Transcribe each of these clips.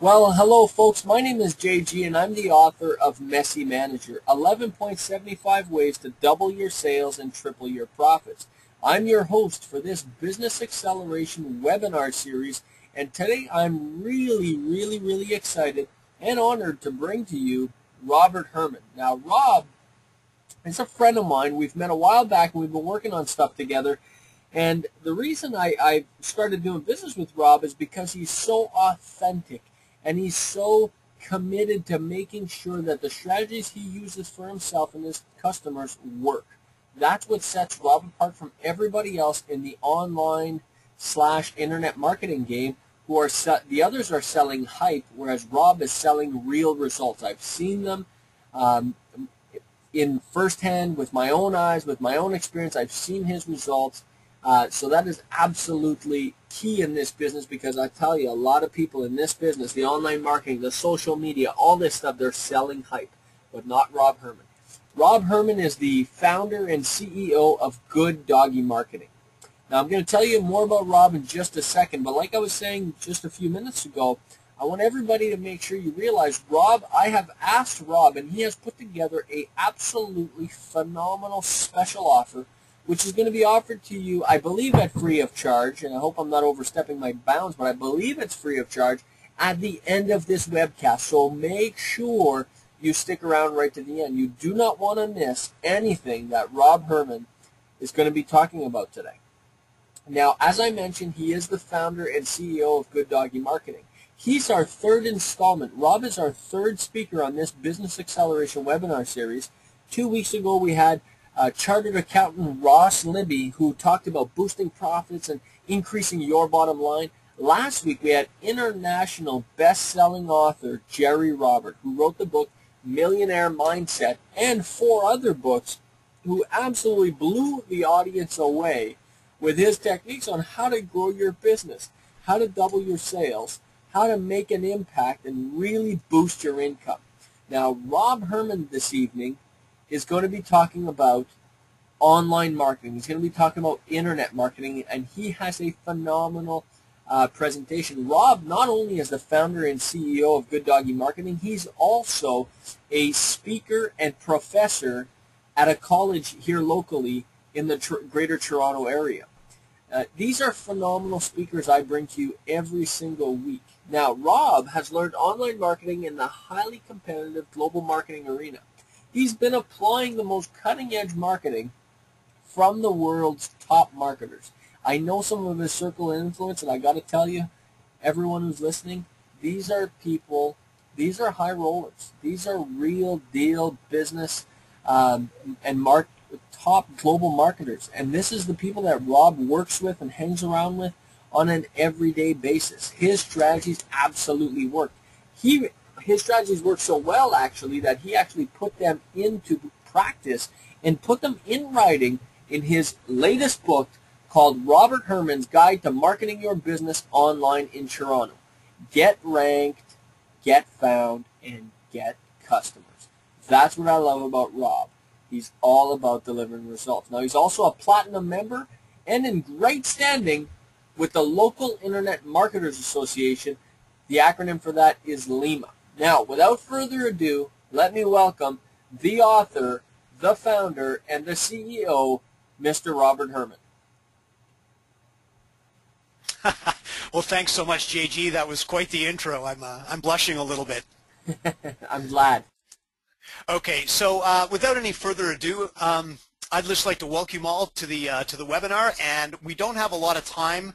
Well, hello folks, my name is JG and I'm the author of Messy Manager, 11.75 ways to double your sales and triple your profits. I'm your host for this Business Acceleration webinar series, and today I'm really excited and honored to bring to you Robert Hermann. Now, Rob is a friend of mine. We've met a while back and we've been working on stuff together. And the reason I started doing business with Rob is because he's so authentic and he's so committed to making sure that the strategies he uses for himself and his customers work. That's what sets Rob apart from everybody else in the online / internet marketing game. The others are selling hype, whereas Rob is selling real results. I've seen them in firsthand with my own eyes, with my own experience. I've seen his results. So that is absolutely key in this business, because I tell you, a lot of people in this business, the online marketing, the social media, all this stuff, they're selling hype, but not Rob Hermann. Rob Hermann is the founder and CEO of Good Doggy Marketing. Now, I'm going to tell you more about Rob in just a second, but like I was saying just a few minutes ago, I want everybody to make sure you realize I have asked Rob, and he has put together a absolutely phenomenal special offer, which is going to be offered to you, I believe, at free of charge, and I hope I'm not overstepping my bounds, but I believe it's free of charge at the end of this webcast. So make sure you stick around right to the end. You do not want to miss anything that Rob Hermann is going to be talking about today. Now, as I mentioned, he is the founder and CEO of Good Doggy Marketing. He's our third installment. Rob is our third speaker on this Business Acceleration webinar series. 2 weeks ago, we had chartered accountant Ross Libby, who talked about boosting profits and increasing your bottom line. Last week, we had international best-selling author Jerry Robert, who wrote the book Millionaire Mindset, and 4 other books, who absolutely blew the audience away with his techniques on how to grow your business, how to double your sales, how to make an impact, and really boost your income. Now, Rob Hermann this evening is going to be talking about online marketing. He's going to be talking about internet marketing, and he has a phenomenal presentation. Rob not only is the founder and CEO of Good Doggy Marketing, he's also a speaker and professor at a college here locally in the Greater Toronto area. These are phenomenal speakers I bring to you every single week. Now, Rob has learned online marketing in the highly competitive global marketing arena. He's been applying the most cutting-edge marketing from the world's top marketers. I know some of his circle of influence, and I got to tell you, everyone who's listening, these are people, these are high rollers. These are real deal business and top global marketers. And this is the people that Rob works with and hangs around with on an everyday basis. His strategies absolutely work. His strategies work so well, actually, that he actually put them into practice and put them in writing in his latest book called Robert Hermann's Guide to Marketing Your Business Online in Toronto. Get ranked, get found, and get customers. That's what I love about Rob. He's all about delivering results. Now, he's also a platinum member and in great standing with the local Internet Marketers Association. The acronym for that is LIMA. Now, without further ado, let me welcome the author, the founder, and the CEO, Mr. Robert Hermann. Well, thanks so much, JG. That was quite the intro. I'm blushing a little bit. I'm glad. Okay, so without any further ado, I'd just like to welcome you all to the webinar, and we don't have a lot of time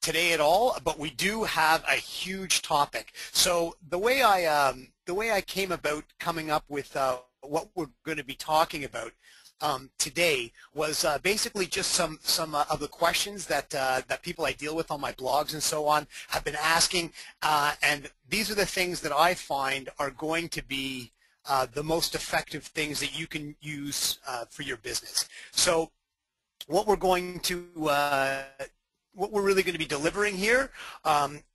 today at all, but we do have a huge topic. So the way I came about coming up with what we're going to be talking about today was basically just some of the questions that people I deal with on my blogs and so on have been asking, and these are the things that I find are going to be the most effective things that you can use for your business. So what we're really going to be delivering here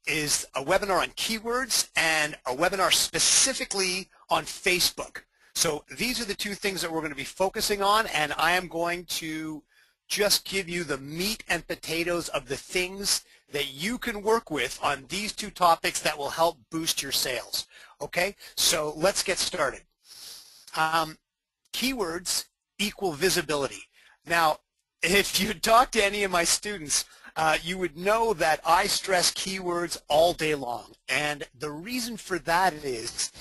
is a webinar on keywords and a webinar specifically on Facebook. So these are the two things that we're going to be focusing on, and I am going to just give you the meat and potatoes of the things that you can work with on these two topics that will help boost your sales. Okay, so let's get started. Keywords equal visibility. Now, if you talk to any of my students, you would know that I stress keywords all day long. And the reason for that is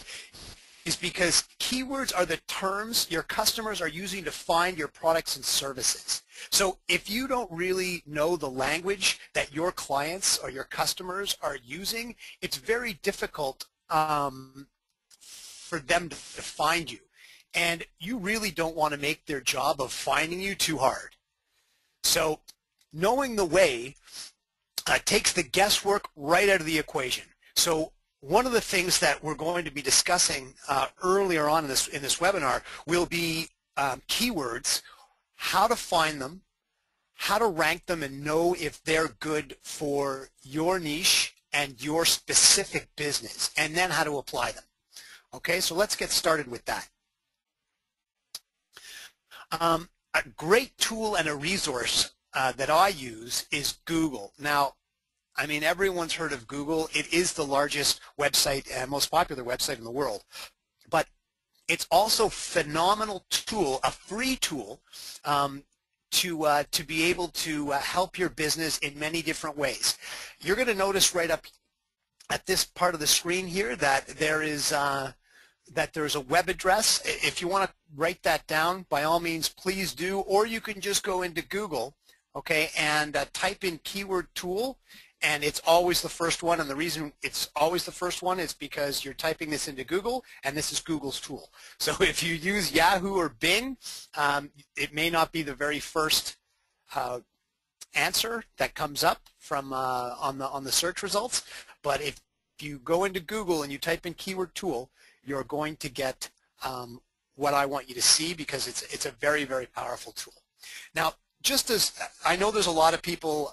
because keywords are the terms your customers are using to find your products and services. So if you don't really know the language that your clients or your customers are using, it's very difficult for them to find you. And you really don't want to make their job of finding you too hard. So knowing the way takes the guesswork right out of the equation. So one of the things that we're going to be discussing earlier on in this webinar will be keywords, how to find them, how to rank them and know if they're good for your niche and your specific business, and then how to apply them. Okay, so let's get started with that. A great tool and a resource that I use is Google. Now, I mean, everyone's heard of Google. It is the largest website and most popular website in the world. But it's also a phenomenal tool, a free tool, to be able to help your business in many different ways. You're going to notice right up at this part of the screen here that there's a web address. If you want to write that down, by all means, please do. Or you can just go into Google, okay, and type in keyword tool. And it's always the first one, and the reason it's always the first one is because you're typing this into Google, and this is Google's tool. So if you use Yahoo or Bing, it may not be the very first answer that comes up from on the search results, but if you go into Google and you type in keyword tool, you're going to get what I want you to see, because it's a very, very powerful tool. Now, just as I know there's a lot of people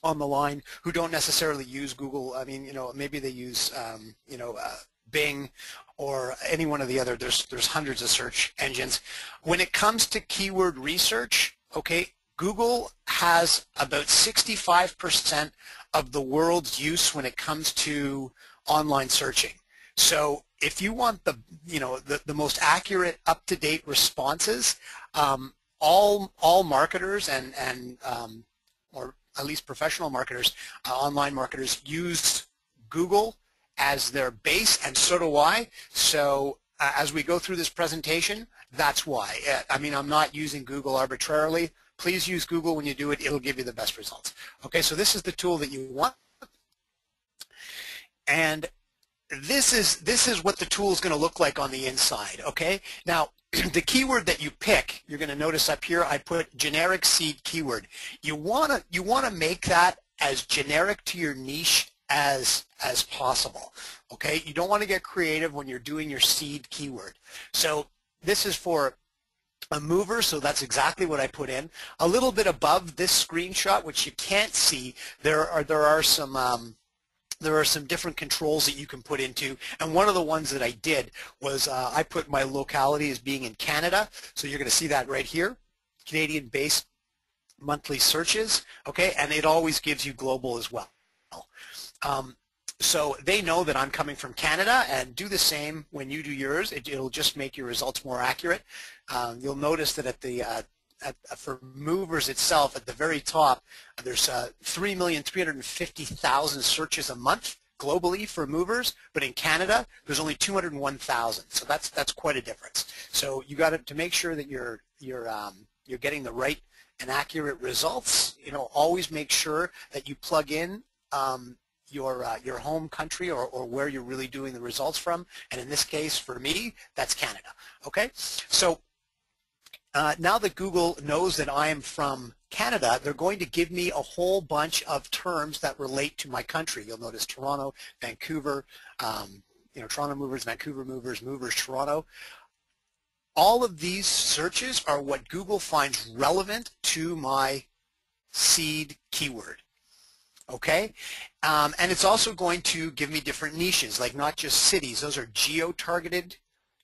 on the line who don't necessarily use Google. I mean, maybe they use, Bing or any one of the other. There's hundreds of search engines. When it comes to keyword research, okay, Google has about 65% of the world's use when it comes to online searching. So if you want the most accurate, up-to-date responses, all marketers and or at least professional marketers, online marketers, use Google as their base, and so do I. So as we go through this presentation, that's why. I mean, I'm not using Google arbitrarily. Please use Google when you do it. It'll give you the best results. Okay, so this is the tool that you want. And this is what the tool is going to look like on the inside, okay? Now, the keyword that you pick, you're going to notice up here I put generic seed keyword. You want to make that as generic to your niche as possible, okay? You don't want to get creative when you're doing your seed keyword. So this is for a mover, so that's exactly what I put in. A little bit above this screenshot, which you can't see, there are some different controls that you can put into, and one of the ones that I did was I put my locality as being in Canada, so you're going to see that right here, Canadian-based monthly searches, okay, and it always gives you global as well. So they know that I'm coming from Canada, and do the same when you do yours. It'll just make your results more accurate. You'll notice that at the for movers itself, at the very top, there's 3,350,000 searches a month globally for movers, but in Canada, there's only 201,000. So that's quite a difference. So you got to make sure that you're getting the right and accurate results. Always make sure that you plug in your home country or where you're really doing the results from. And in this case, for me, that's Canada. Okay, so. Now that Google knows that I am from Canada, they're going to give me a whole bunch of terms that relate to my country. You'll notice Toronto, Vancouver, Toronto movers, Vancouver movers, movers, Toronto. All of these searches are what Google finds relevant to my seed keyword. Okay, and it's also going to give me different niches, like not just cities. Those are geo-targeted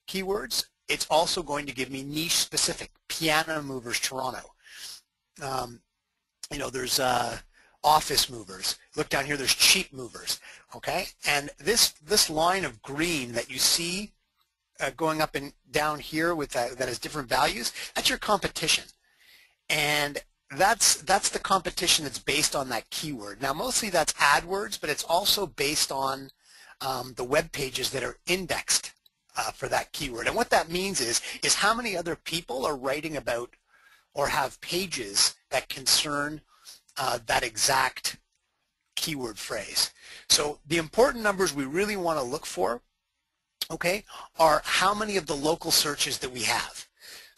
keywords. It's also going to give me niche-specific, piano movers, Toronto. You know, there's office movers. Look down here, there's cheap movers, okay? And this line of green that you see going up and down here with that has different values, that's your competition. And that's the competition that's based on that keyword. Now, mostly that's AdWords, but it's also based on the web pages that are indexed for that keyword. And what that means is how many other people are writing about or have pages that concern that exact keyword phrase. So the important numbers we really want to look for, okay, are how many of the local searches that we have.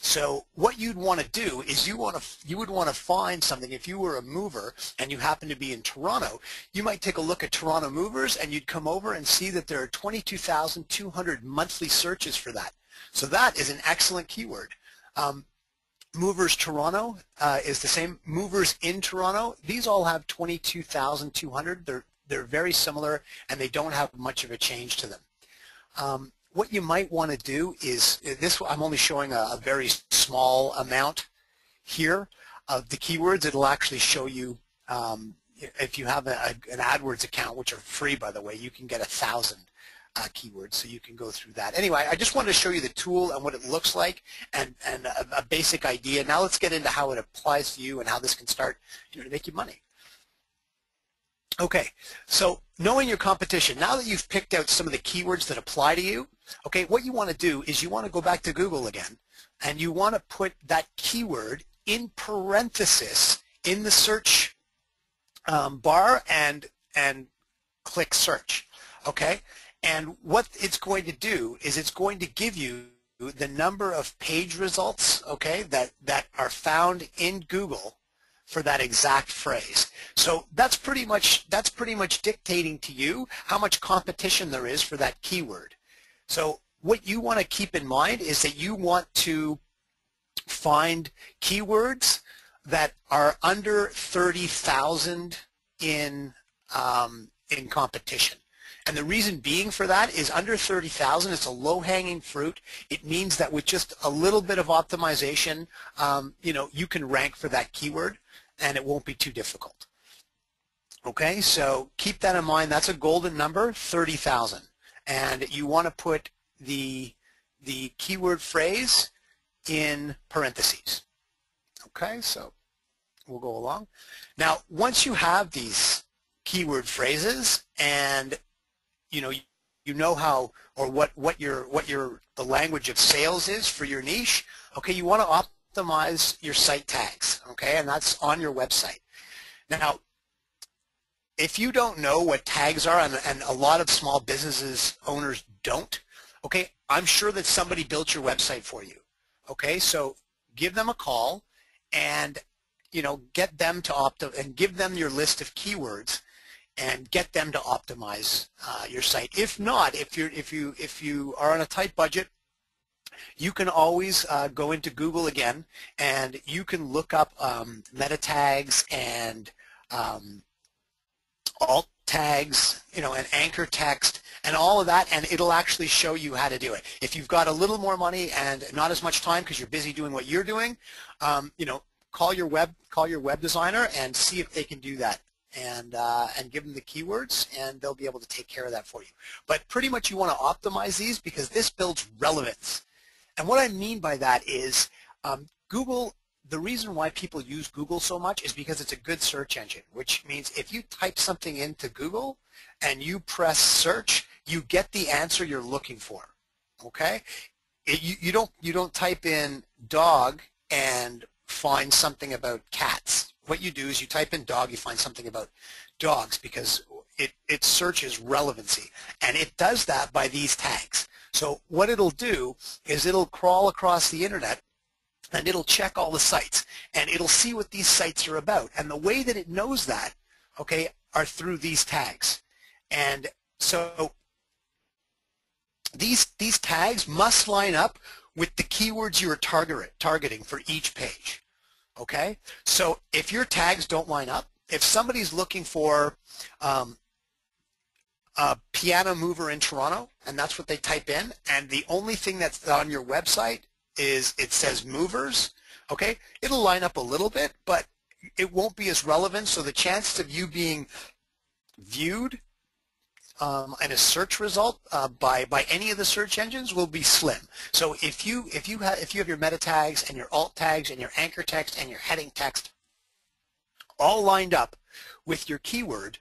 So what you'd want to do is you would want to find something. If you were a mover and you happen to be in Toronto, you might take a look at Toronto movers and you'd come over and see that there are 22,200 monthly searches for that. So that is an excellent keyword. Movers Toronto is the same. Movers in Toronto, these all have 22,200. They're very similar and they don't have much of a change to them. What you might want to do is this. I'm only showing a very small amount here of the keywords. It'll actually show you if you have an AdWords account, which are free, by the way. You can get 1,000 keywords, so you can go through that. Anyway, I just wanted to show you the tool and what it looks like and a basic idea. Now let's get into how it applies to you and how this can start, you know, to make you money. Okay, so knowing your competition, now that you've picked out some of the keywords that apply to you, okay, what you want to do is you want to go back to Google again, and you want to put that keyword in parenthesis in the search bar and click search, okay? And what it's going to do is it's going to give you the number of page results, okay, that are found in Google for that exact phrase. So that's pretty much dictating to you how much competition there is for that keyword. So what you want to keep in mind is that you want to find keywords that are under 30,000 in competition. And the reason being for that is under 30,000, it's a low-hanging fruit. It means that with just a little bit of optimization, you know, you can rank for that keyword, and it won't be too difficult. Okay, so keep that in mind. That's a golden number, 30,000, and you want to put the keyword phrase in parentheses. Okay, so we'll go along. Now, once you have these keyword phrases and you know how or what the language of sales is for your niche, okay, you want to optimize your site tags, okay, and that's on your website. Now, if you don't know what tags are, and a lot of small businesses owners don't, okay, I'm sure that somebody built your website for you, okay, so give them a call and, you know, get them to and give them your list of keywords and get them to optimize your site. If not, if you are on a tight budget, you can always go into Google again, and you can look up meta tags and alt tags, you know, and anchor text and all of that, and it'll actually show you how to do it. If you've got a little more money and not as much time because you're busy doing what you're doing, you know, call your web designer and see if they can do that. And give them the keywords, and they'll be able to take care of that for you. But pretty much you want to optimize these because this builds relevance. And what I mean by that is Google, the reason why people use Google so much is because it's a good search engine, which means if you type something into Google and you press search, you get the answer you're looking for, okay? You don't type in dog and find something about cats. What you do is you type in dog, you find something about dogs because it searches relevancy, and it does that by these tags. So what it'll do is it'll crawl across the internet and it'll check all the sites, and it'll see what these sites are about, and the way that it knows that, okay, are through these tags. And so these tags must line up with the keywords you are targeting for each page. Okay, so if your tags don't line up, if somebody's looking for a piano mover in Toronto, and that's what they type in, and the only thing that's on your website is it says movers, Okay, it'll line up a little bit, but it won't be as relevant, so the chances of you being viewed and a search result by any of the search engines will be slim. So if you have your meta tags and your alt tags and your anchor text and your heading text all lined up with your keyword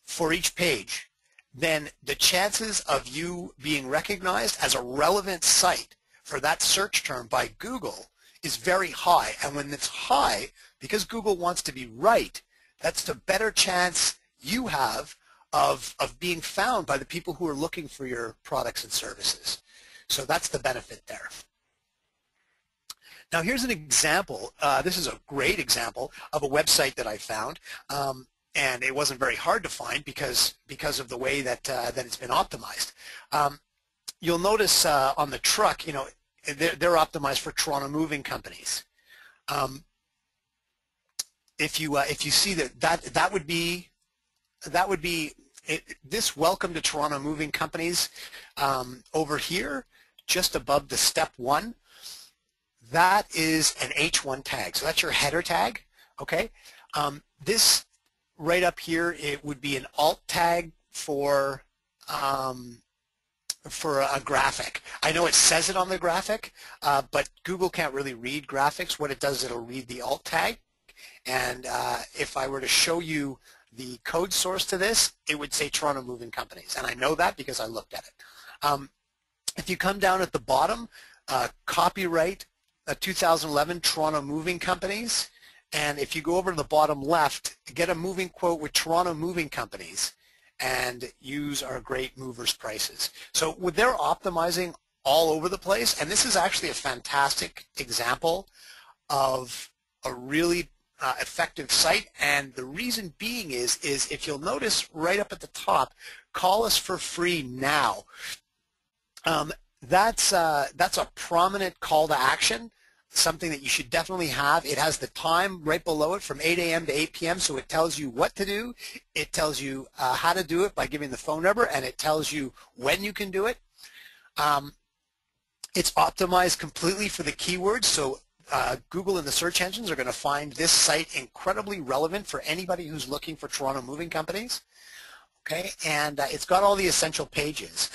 for each page, then the chances of you being recognized as a relevant site for that search term by Google is very high. And when it's high, because Google wants to be right, that's the better chance you have of being found by the people who are looking for your products and services. So that's the benefit there. Now here's an example. This is a great example of a website that I found, and it wasn't very hard to find because of the way that it's been optimized. You'll notice on the truck, you know, they're optimized for Toronto moving companies. If you see that would be this welcome to Toronto moving companies over here, just above the step 1. That is an H1 tag. So that's your header tag. Okay. This right up here, it would be an alt tag for a graphic. I know it says it on the graphic, but Google can't really read graphics. What it does, it'll read the alt tag. And if I were to show you the code source to this, it would say Toronto Moving Companies. And I know that because I looked at it. If you come down at the bottom, copyright 2011 Toronto Moving Companies. And if you go over to the bottom left, get a moving quote with Toronto Moving Companies and use our great movers prices. So they're optimizing all over the place, and this is actually a fantastic example of a really effective site. And the reason being is if you'll notice right up at the top, call us for free now. That's a prominent call to action, something that you should definitely have. It has the time right below it from 8 a.m. to 8 p.m. so it tells you what to do. It tells you how to do it by giving the phone number, and it tells you when you can do it. It's optimized completely for the keywords, so Google and the search engines are going to find this site incredibly relevant for anybody who's looking for Toronto moving companies. Okay, and it's got all the essential pages,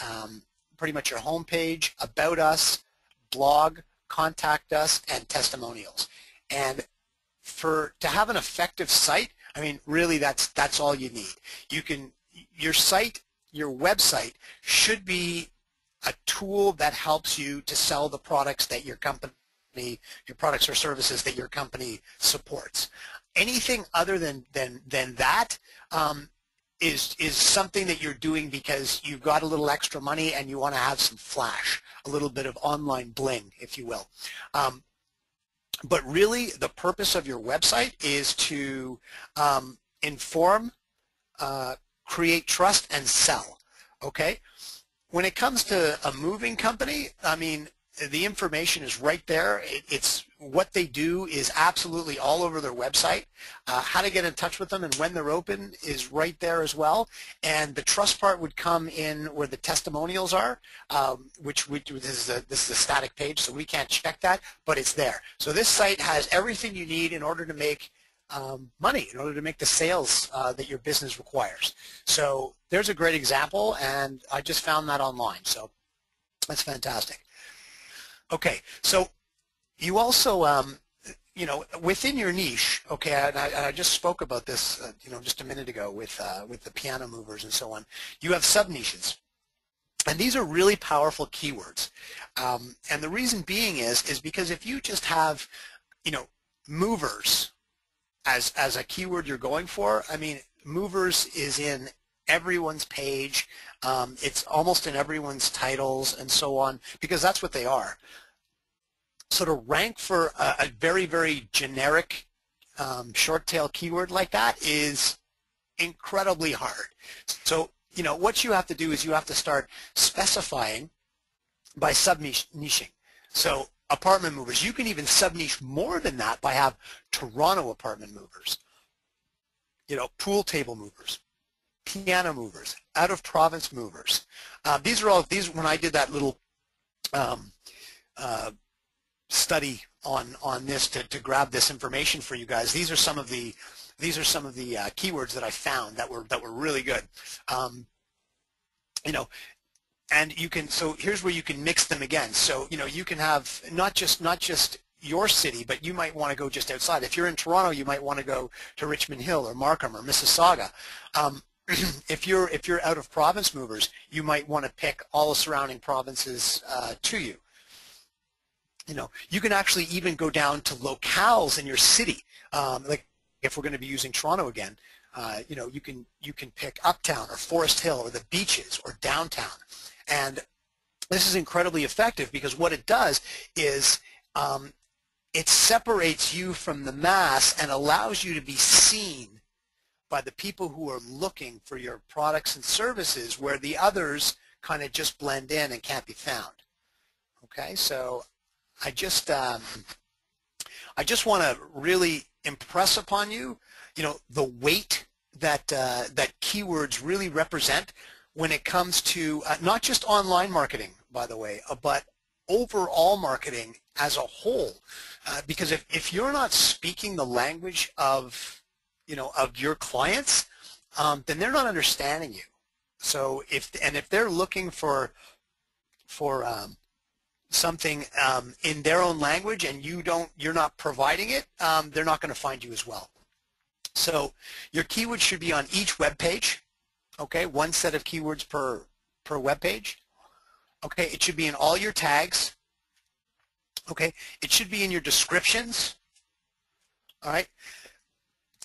pretty much your home page, about us, blog, contact us, and testimonials. And to have an effective site, I mean, really that's all you need. Your website should be a tool that helps you to sell the products that your products or services that your company supports. Anything other than that is something that you're doing because you've got a little extra money and you want to have some flash, a little bit of online bling, if you will. But really, the purpose of your website is to inform, create trust, and sell. Okay? When it comes to a moving company, I mean, the information is right there. It's what they do is absolutely all over their website. How to get in touch with them and when they're open is right there as well. And the trust part would come in where the testimonials are, which this is a static page, so we can't check that, but it's there. So this site has everything you need in order to make money, in order to make the sales that your business requires. So there's a great example, and I just found that online. So that's fantastic. Okay, so you also, you know, within your niche, okay, and I just spoke about this, you know, just a minute ago with the piano movers and so on. You have sub-niches, and these are really powerful keywords. And the reason being is because if you just have, you know, movers as a keyword you're going for, I mean, movers is in everyone's page. It's almost in everyone's titles and so on, because that's what they are. So to rank for a very, very generic short tail keyword like that is incredibly hard. So, you know, what you have to do is you have to start specifying by sub-niching. So apartment movers, you can even sub-niche more than that by have Toronto apartment movers, you know, pool table movers, piano movers, out-of-province movers. These are all, when I did that little study on this to grab this information for you guys. These are some of the keywords that I found that were really good. You know, and you can, so here's where you can mix them again. So, you know, you can have not just your city, but you might want to go just outside. If you're in Toronto, you might want to go to Richmond Hill or Markham or Mississauga. If you're out of province movers, you might want to pick all the surrounding provinces to you. You know, you can actually even go down to locales in your city. Like if we're going to be using Toronto again, you know, you can pick Uptown or Forest Hill or the beaches or downtown. And this is incredibly effective because what it does is it separates you from the mass and allows you to be seen by the people who are looking for your products and services, where the others kind of just blend in and can't be found. Okay, so I just want to really impress upon you, you know, the weight that that keywords really represent when it comes to not just online marketing, by the way, but overall marketing as a whole. Because if you're not speaking the language of, you know, of your clients, then they're not understanding you. So if they're looking for something in their own language and you're not providing it, they're not going to find you as well. So your keywords should be on each web page. Okay, one set of keywords per web page. Okay, it should be in all your tags. Okay, it should be in your descriptions. All right,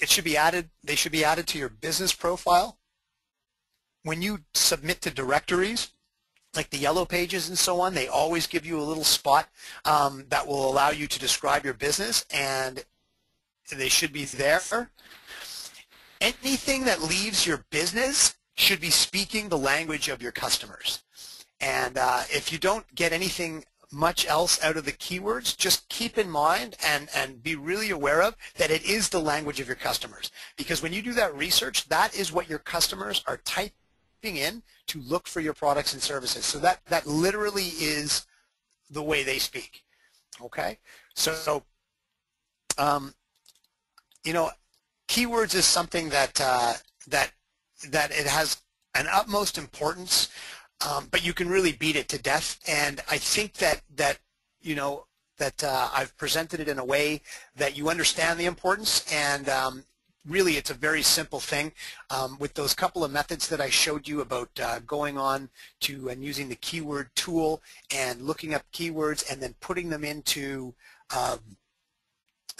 it should be added. They should be added to your business profile. When you submit to directories, like the yellow pages and so on, they always give you a little spot that will allow you to describe your business, and they should be there. Anything that leaves your business should be speaking the language of your customers. And if you don't get anything much else out of the keywords, just keep in mind and be really aware of that it is the language of your customers. Because when you do that research, that is what your customers are typing in to look for your products and services. So that literally is the way they speak. Okay? So, you know, keywords is something that it has an utmost importance, but you can really beat it to death. And I think that you know that I've presented it in a way that you understand the importance, and really it's a very simple thing with those couple of methods that I showed you about going on to and using the keyword tool and looking up keywords and then putting them into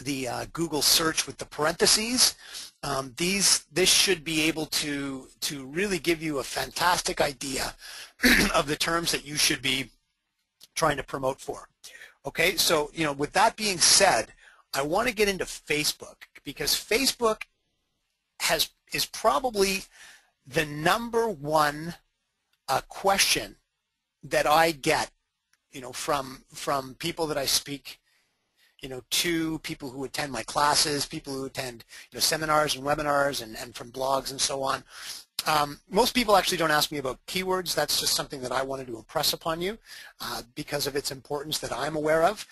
the Google search with the parentheses. This should be able to really give you a fantastic idea of the terms that you should be trying to promote for. Okay, so you know, with that being said, I want to get into Facebook, because Facebook is probably the #1 question that I get, you know, from people that I speak, you know, to people who attend my classes, people who attend, you know, seminars and webinars, and from blogs and so on. Most people actually don't ask me about keywords. That's just something that I wanted to impress upon you because of its importance that I'm aware of.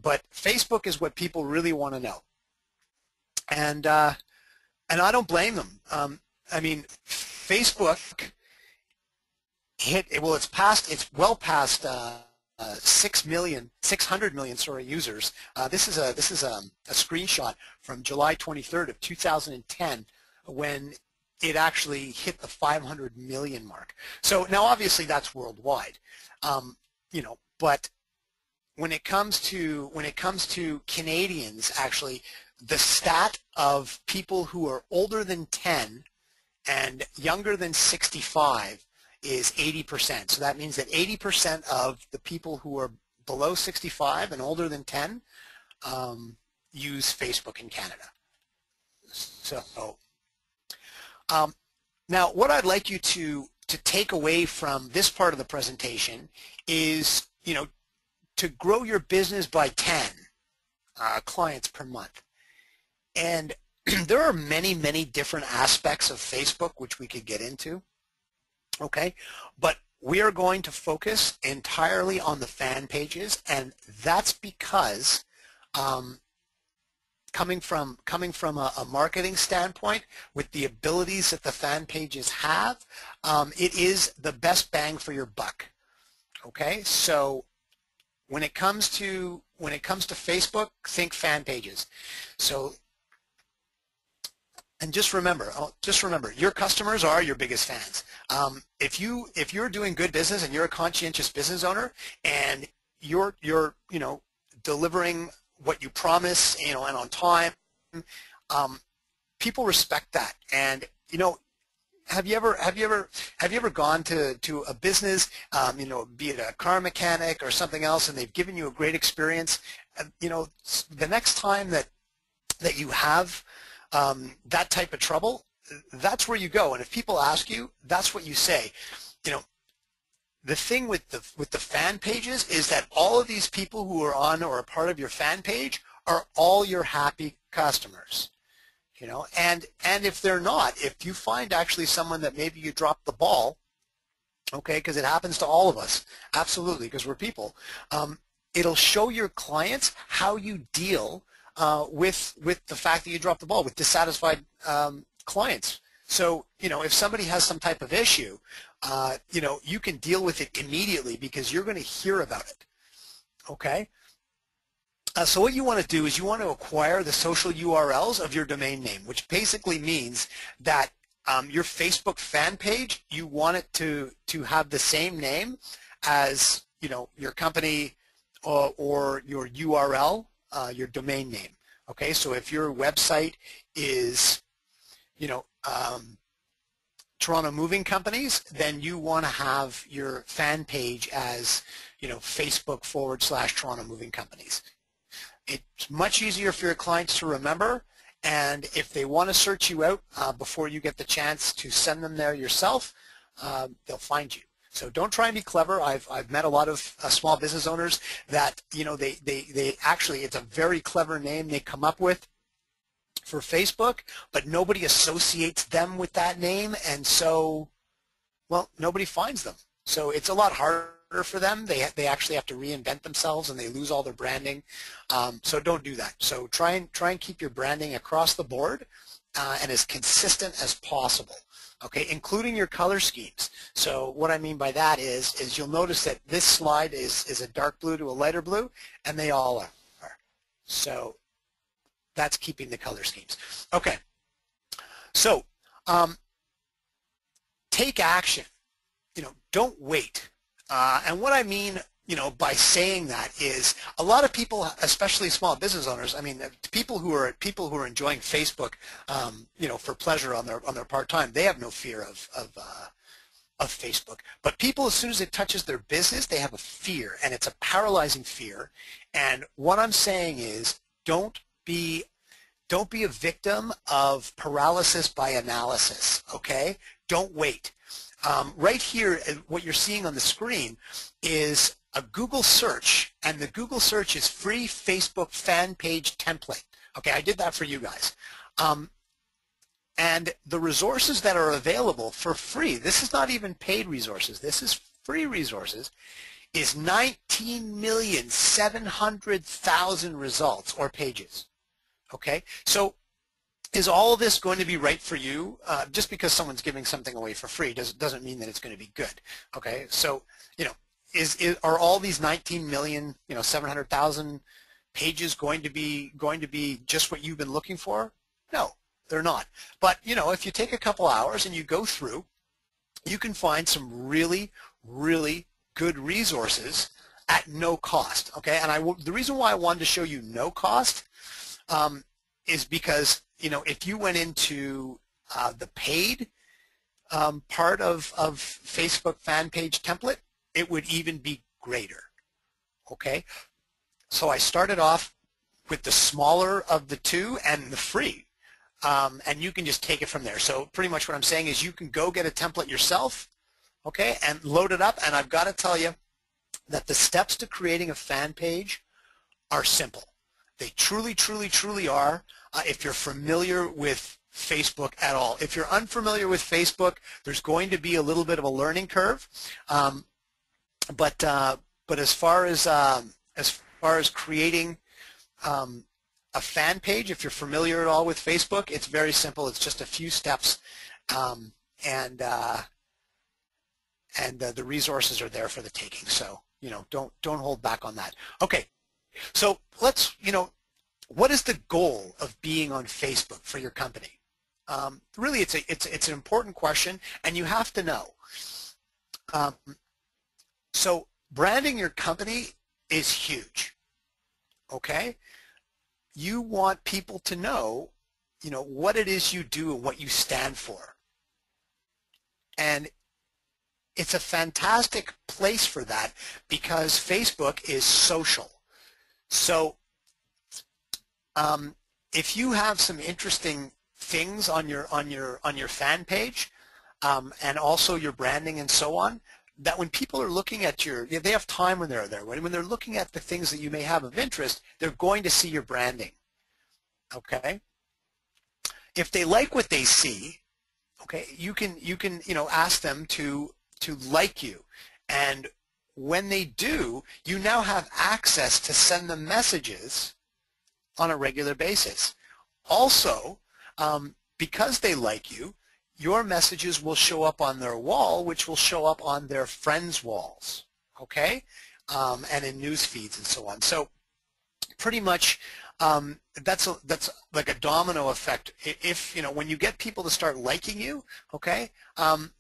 But Facebook is what people really want to know, and I don't blame them. I mean, Facebook it's well past 600 million users. This is a screenshot from July 23rd of 2010 when it actually hit the 500 million mark. So now obviously that's worldwide, you know, but when it comes to Canadians, actually the stat of people who are older than 10 and younger than 65 is 80%. So that means that 80% of the people who are below 65 and older than 10 use Facebook in Canada. So now what I'd like you to take away from this part of the presentation is, you know, to grow your business by 10 clients per month. And there are many different aspects of Facebook which we could get into. Okay, but we are going to focus entirely on the fan pages, and that's because coming from a marketing standpoint, with the abilities that the fan pages have, it is the best bang for your buck. Okay, so when it comes to Facebook, think fan pages. So, and just remember, your customers are your biggest fans. If you're doing good business and you're a conscientious business owner and you're delivering what you promise, and on time, people respect that. And have you ever gone to a business, be it a car mechanic or something else, and they've given you a great experience? The next time that you have that type of trouble, that's where you go. And if people ask you, that's what you say. The thing with the fan pages is that all of these people who are on or a part of your fan page are all your happy customers. And if they're not, if you find actually someone that maybe you dropped the ball, okay, because it happens to all of us, absolutely, because we're people, it'll show your clients how you deal with the fact that you dropped the ball, with dissatisfied clients. So, if somebody has some type of issue, you can deal with it immediately because you're going to hear about it, okay? So what you want to do is you want to acquire the social URLs of your domain name, which basically means that your Facebook fan page, you want it to have the same name as, your company or your URL, your domain name, okay? So if your website is, Toronto Moving Companies, then you want to have your fan page as, Facebook/Toronto Moving Companies. It's much easier for your clients to remember, and if they want to search you out before you get the chance to send them there yourself, they'll find you. So don't try and be clever. I've met a lot of small business owners that, they actually, it's a very clever name they come up with for Facebook, but nobody associates them with that name, and so, well, nobody finds them. So it's a lot harder for them. They actually have to reinvent themselves, and they lose all their branding. So don't do that. So try and keep your branding across the board and as consistent as possible. Okay, including your color schemes. So what I mean by that is you'll notice that this slide is a dark blue to a lighter blue, and they all are. So that's keeping the color schemes. Okay, so take action. Don't wait. And what I mean, by saying that is a lot of people, especially small business owners, I mean, people who are enjoying Facebook, for pleasure on their part time, they have no fear of Facebook. But people, as soon as it touches their business, they have a fear, and it's a paralyzing fear. And what I'm saying is, don't be a victim of paralysis by analysis. Okay? Don't wait. Right here, what you're seeing on the screen is a Google search, and the Google search is free Facebook fan page template. Okay, I did that for you guys. And the resources that are available for free, this is not even paid resources, this is free resources, is 19,700,000 results or pages. Okay, so is all of this going to be right for you? Just because someone's giving something away for free doesn't mean that it's going to be good. Okay, so are all these 19,700,000 pages going to be just what you've been looking for? No, they're not. But if you take a couple hours and you go through, you can find some really, really good resources at no cost. Okay, and the reason why I wanted to show you no cost is because if you went into the paid part of Facebook fan page template, it would even be greater. Okay, so I started off with the smaller of the two and the free, and you can just take it from there. So pretty much what I'm saying is you can go get a template yourself, okay, and load it up. And I've got to tell you that the steps to creating a fan page are simple. They truly, truly, truly are. If you're familiar with Facebook at all. If you're unfamiliar with Facebook, there's going to be a little bit of a learning curve. But as far as creating a fan page, if you're familiar at all with Facebook, it's very simple. It's just a few steps, and the resources are there for the taking. So don't hold back on that. Okay, so let's what is the goal of being on Facebook for your company? Really, it's an important question, and you have to know. So branding your company is huge. Okay, you want people to know, what it is you do and what you stand for, and it's a fantastic place for that because Facebook is social. So if you have some interesting things on your fan page, and also your branding and so on, that when people are looking at they have time when they're there. When they're looking at the things that you may have of interest, they're going to see your branding. Okay. If they like what they see, okay, you can ask them to like you, and when they do, you now have access to send them messages on a regular basis. Also, because they like you, your messages will show up on their wall, which will show up on their friends' walls, okay, and in news feeds and so on. So pretty much that's like a domino effect. If when you get people to start liking you, okay,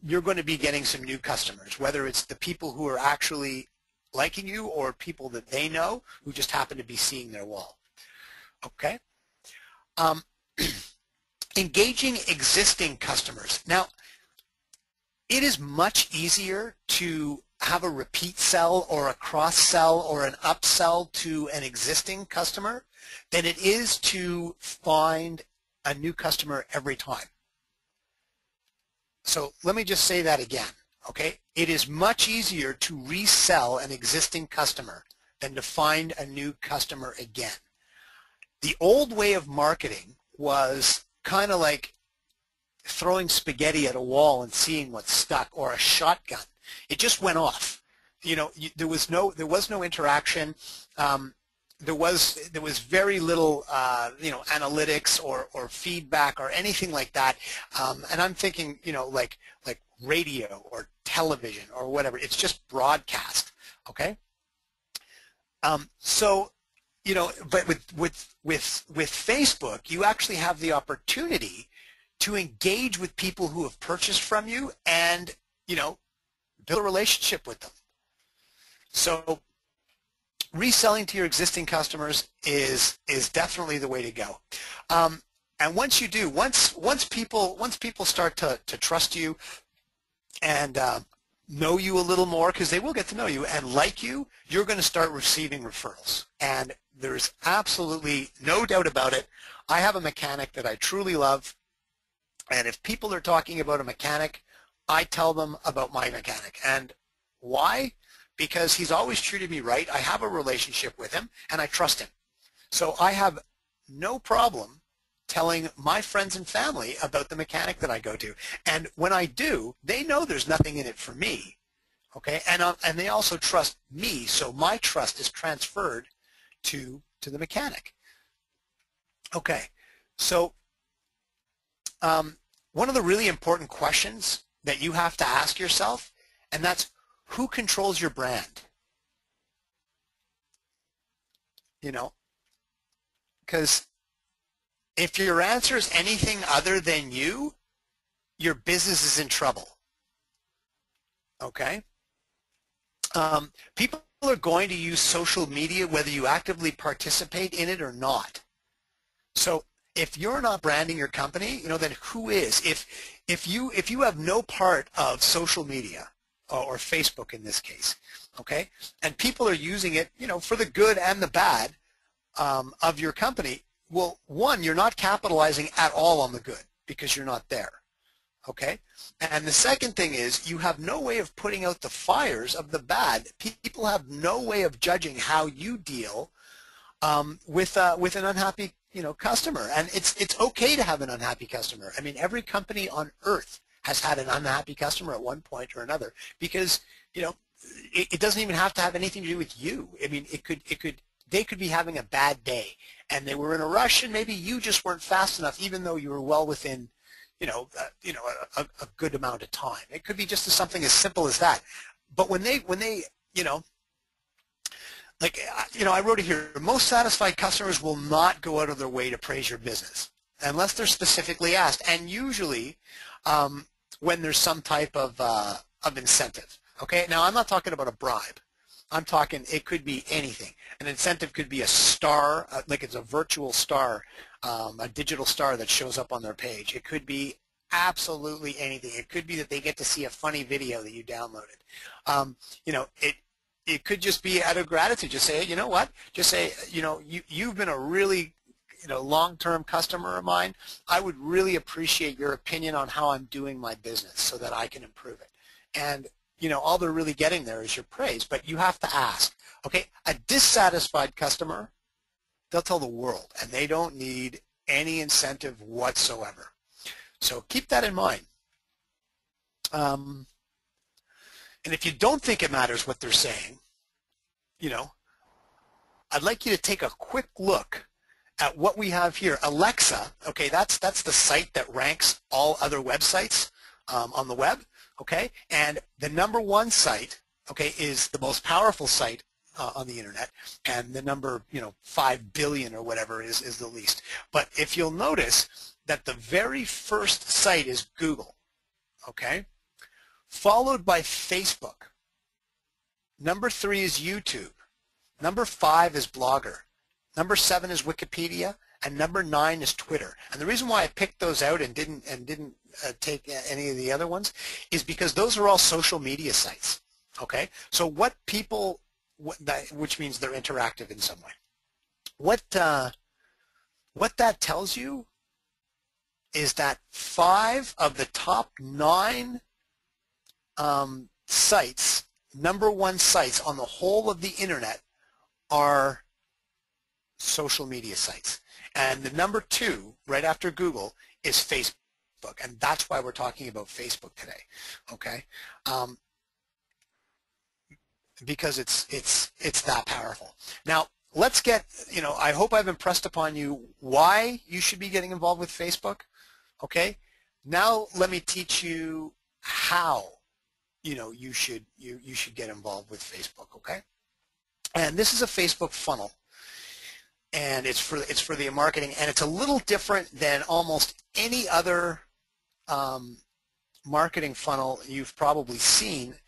you're going to be getting some new customers, whether it's the people who are actually liking you or people that they know who just happen to be seeing their wall. Okay. Engaging existing customers. Now, it is much easier to have a repeat sell or a cross sell or an upsell to an existing customer than it is to find a new customer every time. So let me just say that again, okay? It is much easier to resell an existing customer than to find a new customer again. The old way of marketing was kind of like throwing spaghetti at a wall and seeing what stuck, or a shotgun. It just went off. There was no interaction. There was very little analytics or feedback or anything like that. And I'm thinking like radio or television or whatever. It's just broadcast. Okay. So but with Facebook, you actually have the opportunity to engage with people who have purchased from you and build a relationship with them. So reselling to your existing customers is definitely the way to go. And once you do, once people start to trust you and know you a little more, because they will get to know you and like you, you're going to start receiving referrals. And there's absolutely no doubt about it. I have a mechanic that I truly love, and if people are talking about a mechanic, I tell them about my mechanic. And why? Because he's always treated me right. I have a relationship with him, and I trust him. So I have no problem telling my friends and family about the mechanic that I go to. And when I do, they know there's nothing in it for me. Okay, and they also trust me, so my trust is transferred to the mechanic. Okay, so one of the really important questions that you have to ask yourself, and that's, who controls your brand? Because if your answer is anything other than you, your business is in trouble. Okay? People are going to use social media whether you actively participate in it or not. So if you're not branding your company, then who is? If you have no part of social media, or Facebook in this case, okay, and people are using it, for the good and the bad of your company, well, one, you're not capitalizing at all on the good because you're not there, okay? And the second thing is, you have no way of putting out the fires of the bad. People have no way of judging how you deal with an unhappy customer. And it's okay to have an unhappy customer. I mean, every company on earth has had an unhappy customer at one point or another, because, it doesn't even have to have anything to do with you. I mean, they could be having a bad day, and they were in a rush, and maybe you just weren't fast enough, even though you were well within, a good amount of time. It could be just something as simple as that. But when they, I wrote it here, most satisfied customers will not go out of their way to praise your business unless they're specifically asked, and usually when there's some type of incentive. Okay, now I'm not talking about a bribe. I'm talking, it could be anything. An incentive could be a star, like it's a virtual star, a digital star that shows up on their page. It could be absolutely anything. It could be that they get to see a funny video that you downloaded. It could just be out of gratitude. Just say, you know what? Just say, you've been a really long-term customer of mine. I would really appreciate your opinion on how I'm doing my business so that I can improve it. And all they're really getting there is your praise, but you have to ask. Okay, a dissatisfied customer, they'll tell the world, and they don't need any incentive whatsoever. So keep that in mind. And if you don't think it matters what they're saying, I'd like you to take a quick look at what we have here. Alexa, okay, that's the site that ranks all other websites on the web. Okay, and the #1 site, okay, is the most powerful site on the internet, and the number, 5 billion or whatever is the least. But if you'll notice that the very first site is Google, okay, followed by Facebook. #3 is YouTube. #5 is Blogger. #7 is Wikipedia, and #9 is Twitter. And the reason why I picked those out and didn't take any of the other ones is because those are all social media sites. Okay, so what people, which means they're interactive in some way. What that tells you is that 5 of the top 9 sites, #1 sites on the whole of the internet, are social media sites. And the #2, right after Google, is Facebook. And that's why we're talking about Facebook today, okay? Because it's that powerful. Now, let's get, I hope I've impressed upon you why you should be getting involved with Facebook, okay? Now let me teach you how, you should get involved with Facebook, okay? And this is a Facebook funnel. And it's for the marketing, and it's a little different than almost any other marketing funnel you've probably seen,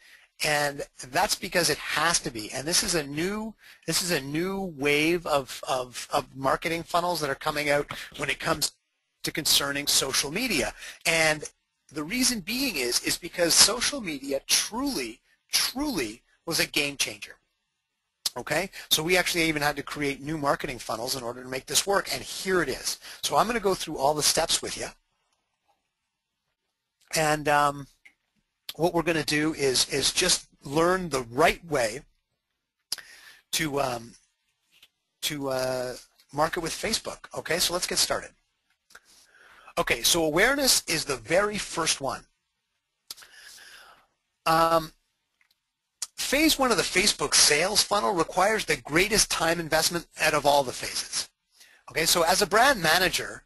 and that's because it has to be. And this is a new wave of marketing funnels that are coming out when it comes to concerning social media. And the reason being is because social media truly was a game changer. Okay, so we actually even had to create new marketing funnels in order to make this work, and here it is. So I'm going to go through all the steps with you, and what we're going to do is just learn the right way to market with Facebook. Okay, so let's get started. Okay, so awareness is the very first one. Phase 1 of the Facebook sales funnel requires the greatest time investment out of all the phases. Okay, so as a brand manager,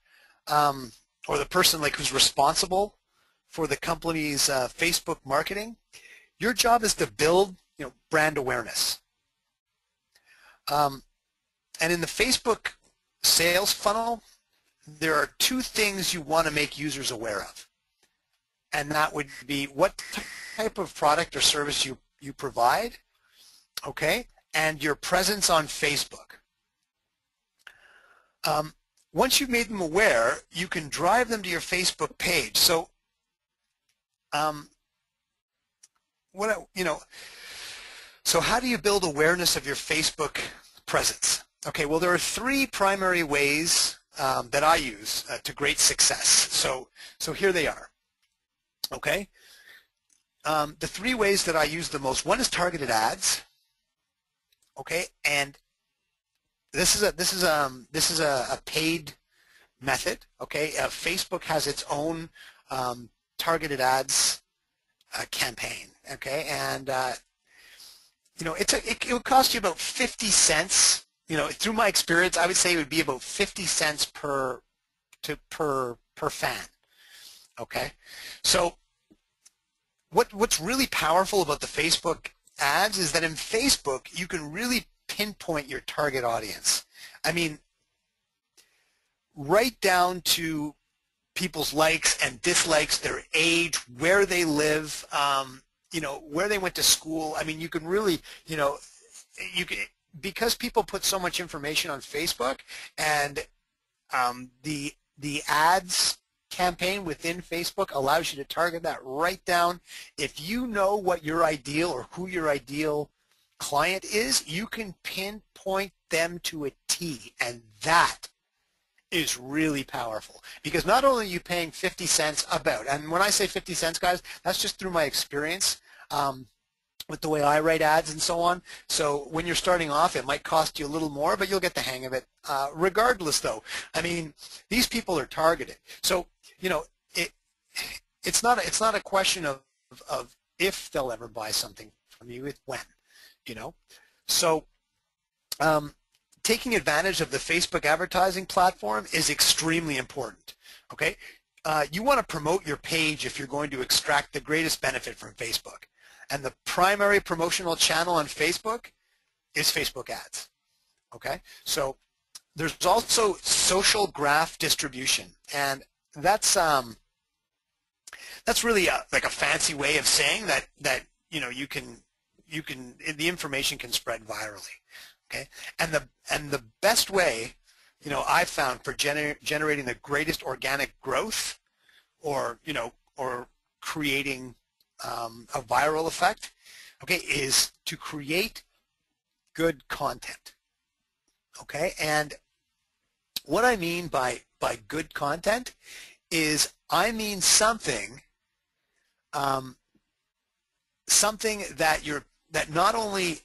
or the person who's responsible for the company's Facebook marketing, your job is to build brand awareness. And in the Facebook sales funnel, there are 2 things you want to make users aware of, and that would be what type of product or service you provide, okay, and your presence on Facebook. Once you've made them aware, you can drive them to your Facebook page. So, so how do you build awareness of your Facebook presence? Okay, well, there are 3 primary ways that I use to great success. So here they are. Okay. The 3 ways that I use the most, one is targeted ads, okay, and this is a paid method. Okay, Facebook has its own targeted ads campaign. Okay, and it would cost you about 50 cents. Through my experience, I would say it would be about 50 cents per fan. Okay, so what's really powerful about the Facebook ads is that in Facebook you can really pinpoint your target audience. I mean, right down to people's likes and dislikes, their age, where they live, where they went to school. I mean, you can really, you can, because people put so much information on Facebook, and the ads campaign within Facebook allows you to target that right down. If you know what your ideal or who your ideal client is, you can pinpoint them to a T, and that is really powerful, because not only are you paying 50 cents about, and when I say 50 cents, guys, that's just through my experience with the way I write ads and so on. So when you're starting off, it might cost you a little more, but you'll get the hang of it. Regardless, though, I mean, these people are targeted. So it's not a question of if they'll ever buy something from you, it's when. So taking advantage of the Facebook advertising platform is extremely important. Okay, you want to promote your page if you're going to extract the greatest benefit from Facebook, and the primary promotional channel on Facebook is Facebook ads. Okay, so there's also social graph distribution, and that's really like a fancy way of saying that you can the information can spread virally. Okay, and the best way I've found for generating the greatest organic growth, or creating a viral effect, okay, is to create good content. Okay, and what I mean by good content is I mean something that not only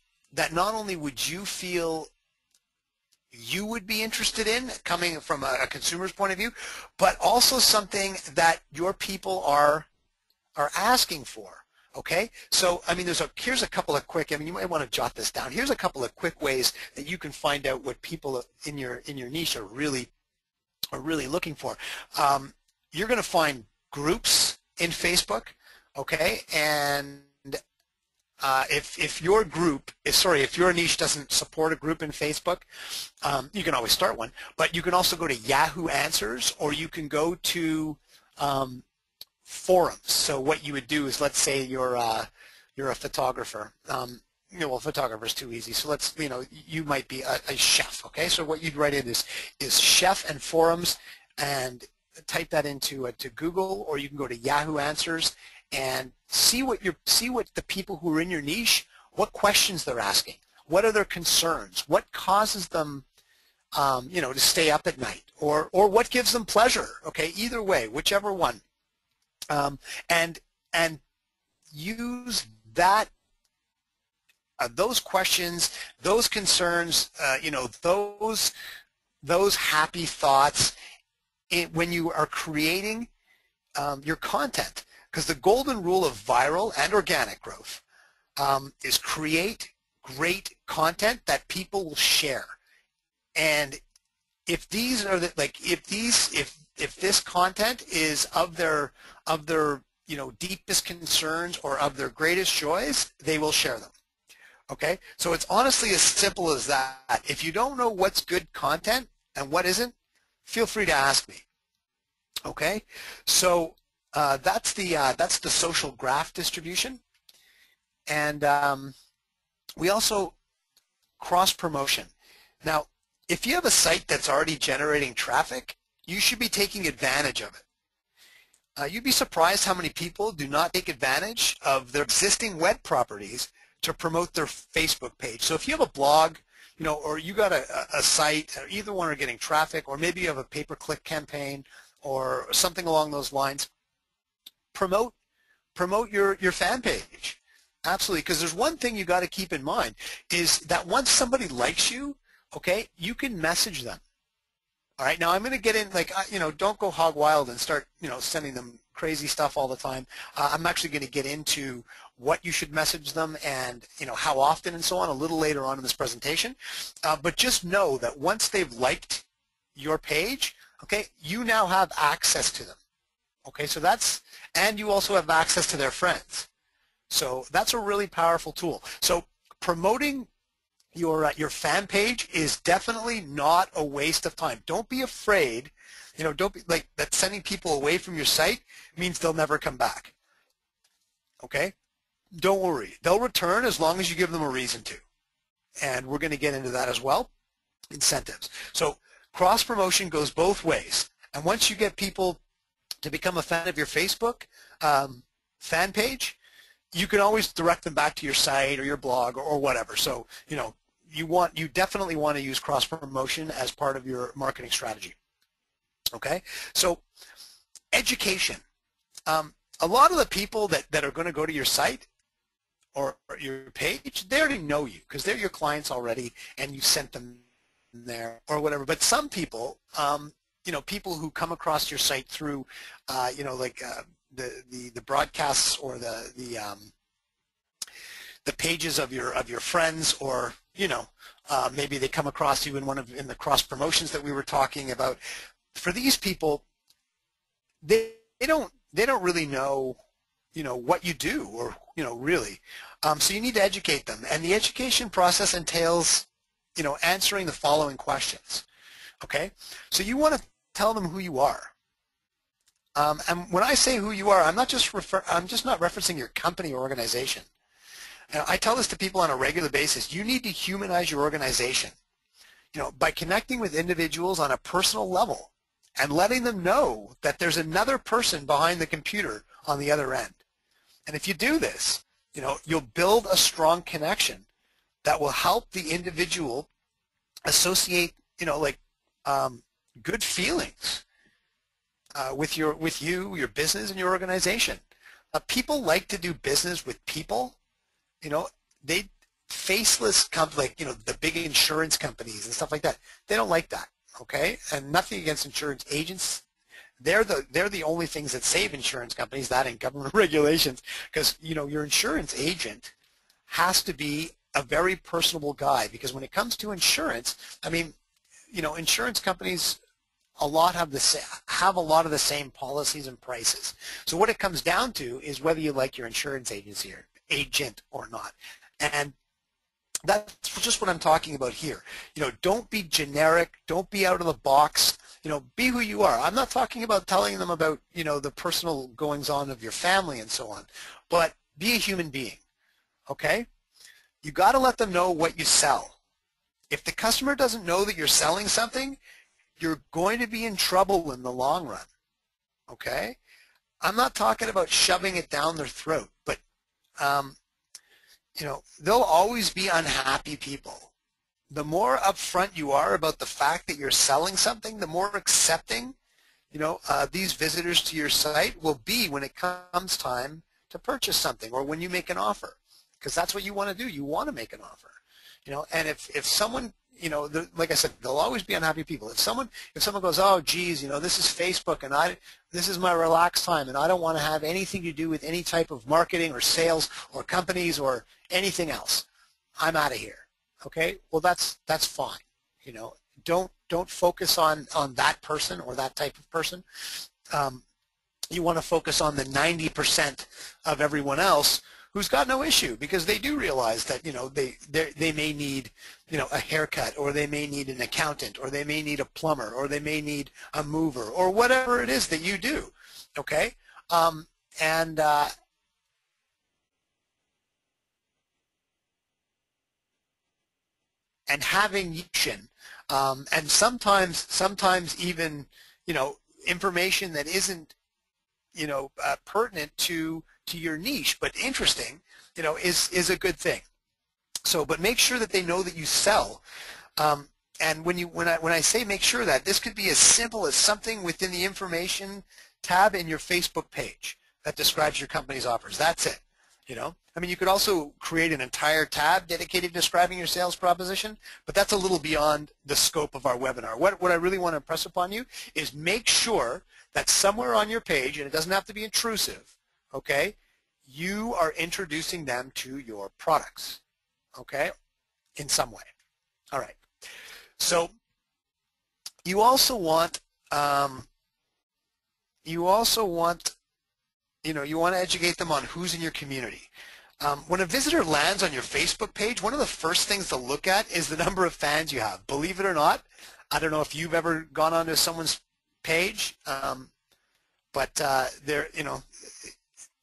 would you feel you would be interested in, coming from a consumer's point of view, but also something that your people are asking for. Okay, so I mean, here's a couple of quick. I mean, you might want to jot this down. Here's a couple of quick ways that you can find out what people in your niche are really looking for. You're going to find groups in Facebook. Okay, and if your niche doesn't support a group in Facebook, you can always start one. But you can also go to Yahoo Answers, or you can go to forums. So what you would do is, let's say you're a photographer. Well, photographer's too easy. So you might be a chef. Okay, so what you'd write in is chef and forums, and type that into to Google, or you can go to Yahoo Answers and see what the people who are in your niche, what questions they're asking, what are their concerns, what causes them to stay up at night, or what gives them pleasure. Okay, either way, whichever one, and use that those questions, those concerns, those happy thoughts when you are creating your content. Because the golden rule of viral and organic growth is create great content that people will share. And if these are if this content is of their deepest concerns or of their greatest joys, they will share them. Okay, so it's honestly as simple as that. If you don't know what's good content and what isn't, feel free to ask me. Okay, so that's the social graph distribution, and we also cross promotion. Now, if you have a site that's already generating traffic, you should be taking advantage of it. You'd be surprised how many people do not take advantage of their existing web properties to promote their Facebook page. So if you have a blog, or you got a site, either one are getting traffic, or maybe you have a pay-per-click campaign or something along those lines, promote your fan page. Absolutely, because there's one thing you got to keep in mind, is that once somebody likes you, okay, you can message them. All right, now I'm going to get in, like, don't go hog wild and start, sending them crazy stuff all the time. I'm actually going to get into what you should message them and, how often and so on a little later on in this presentation. But just know that once they've liked your page, okay, you now have access to them. Okay, so and you also have access to their friends. So that's a really powerful tool. So promoting your fan page is definitely not a waste of time. Don't be afraid, don't be like that. Sending people away from your site means they'll never come back. Okay, don't worry, they'll return as long as you give them a reason to, and we're going to get into that as well. Incentives. So cross promotion goes both ways, and once you get people to become a fan of your Facebook fan page, you can always direct them back to your site or your blog or whatever. So, you definitely want to use cross-promotion as part of your marketing strategy. Okay? So, education. A lot of the people that are going to go to your site or your page, they already know you because they're your clients already and you sent them there or whatever. But some people, people who come across your site through, the broadcasts or the pages of your friends, or maybe they come across you in the cross promotions that we were talking about. For these people, they don't really know what you do, or really. So you need to educate them, and the education process entails answering the following questions. Okay, so you want to tell them who you are. And when I say who you are, I'm just not referencing your company or organization. I tell this to people on a regular basis. You need to humanize your organization, by connecting with individuals on a personal level and letting them know that there's another person behind the computer on the other end. And if you do this, you'll build a strong connection that will help the individual associate, good feelings with you, your business, and your organization. People like to do business with people. They faceless companies, like the big insurance companies and stuff like that. They don't like that. Okay, and nothing against insurance agents. They're the only things that save insurance companies, that and government regulations, because your insurance agent has to be a very personable guy, because when it comes to insurance, I mean, insurance companies have a lot of the same policies and prices. So what it comes down to is whether you like your insurance agent or not. And that's just what I'm talking about here. Don't be generic. Don't be out of the box. Be who you are. I'm not talking about telling them about, the personal goings-on of your family and so on, but be a human being, okay? You got to let them know what you sell. If the customer doesn't know that you're selling something, you're going to be in trouble in the long run, okay? I'm not talking about shoving it down their throat, but there'll always be unhappy people. The more upfront you are about the fact that you're selling something, the more accepting, these visitors to your site will be when it comes time to purchase something or when you make an offer, because that's what you want to do. You want to make an offer, and if someone, like I said, there'll always be unhappy people. If someone goes, oh, geez, this is Facebook and this is my relaxed time and I don't want to have anything to do with any type of marketing or sales or companies or anything else, I'm out of here. Okay, well that's fine. Don't focus on that person or that type of person. You want to focus on the 90% of everyone else who's got no issue, because they do realize that they may need a haircut, or they may need an accountant, or they may need a plumber, or they may need a mover, or whatever it is that you do. Okay, and having mission, and sometimes even information that isn't pertinent to your niche but interesting, is a good thing. So, but make sure that they know that you sell. And when I say make sure that, this could be as simple as something within the information tab in your Facebook page that describes your company's offers. That's it. You know, I mean, you could also create an entire tab dedicated to describing your sales proposition, but that's a little beyond the scope of our webinar. What I really want to impress upon you is make sure that somewhere on your page, and it doesn't have to be intrusive, okay, you are introducing them to your products, okay, in some way. All right. So you also want, you want to educate them on who's in your community. When a visitor lands on your Facebook page, one of the first things to look at is the number of fans you have. Believe it or not, I don't know if you've ever gone onto someone's page, but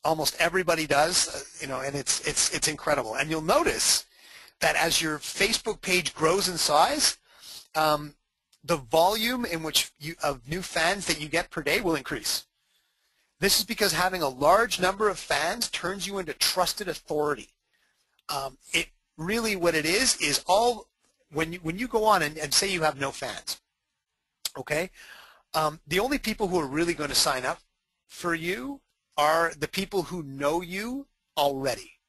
almost everybody does, and it's incredible. And you'll notice that as your Facebook page grows in size, the volume in which of new fans that you get per day will increase. This is because having a large number of fans turns you into trusted authority. It really, what it is all when you go on and say you have no fans, okay? The only people who are really going to sign up for you are the people who know you already.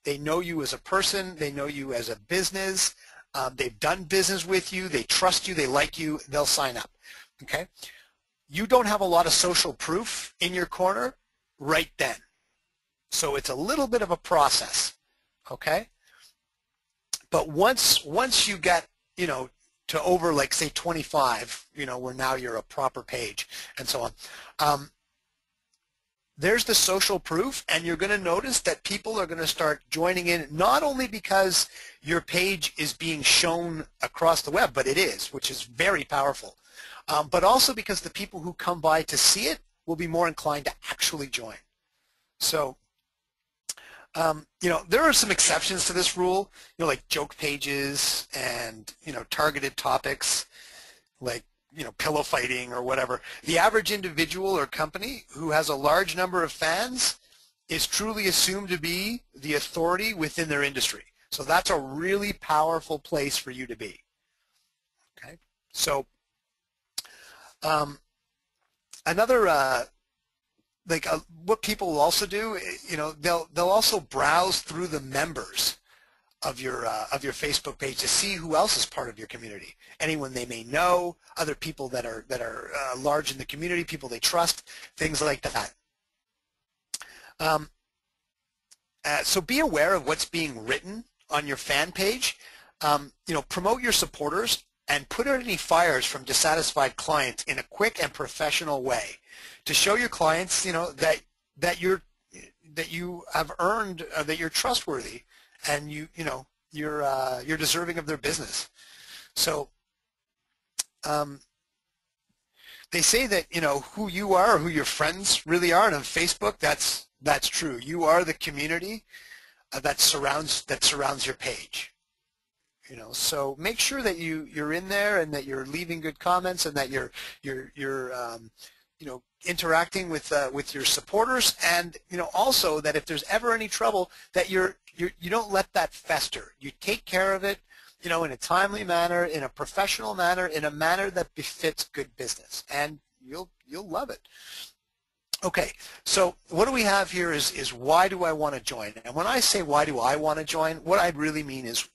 They know you as a person. They know you as a business. They've done business with you. They trust you. They like you. They'll sign up, okay? You don't have a lot of social proof in your corner right then. So it's a little bit of a process, okay? But once you get, to over, like, say 25, where now you're a proper page and so on, there's the social proof, and you're going to notice that people are going to start joining in, not only because your page is being shown across the web, but it is, which is very powerful. But also because the people who come by to see it will be more inclined to actually join. So, there are some exceptions to this rule, like joke pages and, targeted topics like, pillow fighting or whatever. The average individual or company who has a large number of fans is truly assumed to be the authority within their industry. So that's a really powerful place for you to be. Okay, so what people will also do, they'll also browse through the members of your Facebook page to see who else is part of your community. Anyone they may know, other people that are large in the community, people they trust, things like that. So be aware of what's being written on your fan page. Promote your supporters and put out any fires from dissatisfied clients in a quick and professional way to show your clients, that you have earned, that you're trustworthy, and you're deserving of their business. So they say that who you are, or who your friends really are, and on Facebook, that's true. You are the community that surrounds your page. So make sure that you're in there and that you're leaving good comments and that you're interacting with your supporters, and also that if there's ever any trouble, that you don't let that fester. You take care of it, in a timely manner, in a professional manner, in a manner that befits good business, and you'll love it. Okay, so what do we have here is why do I want to join? And when I say why do I want to join, what I really mean is,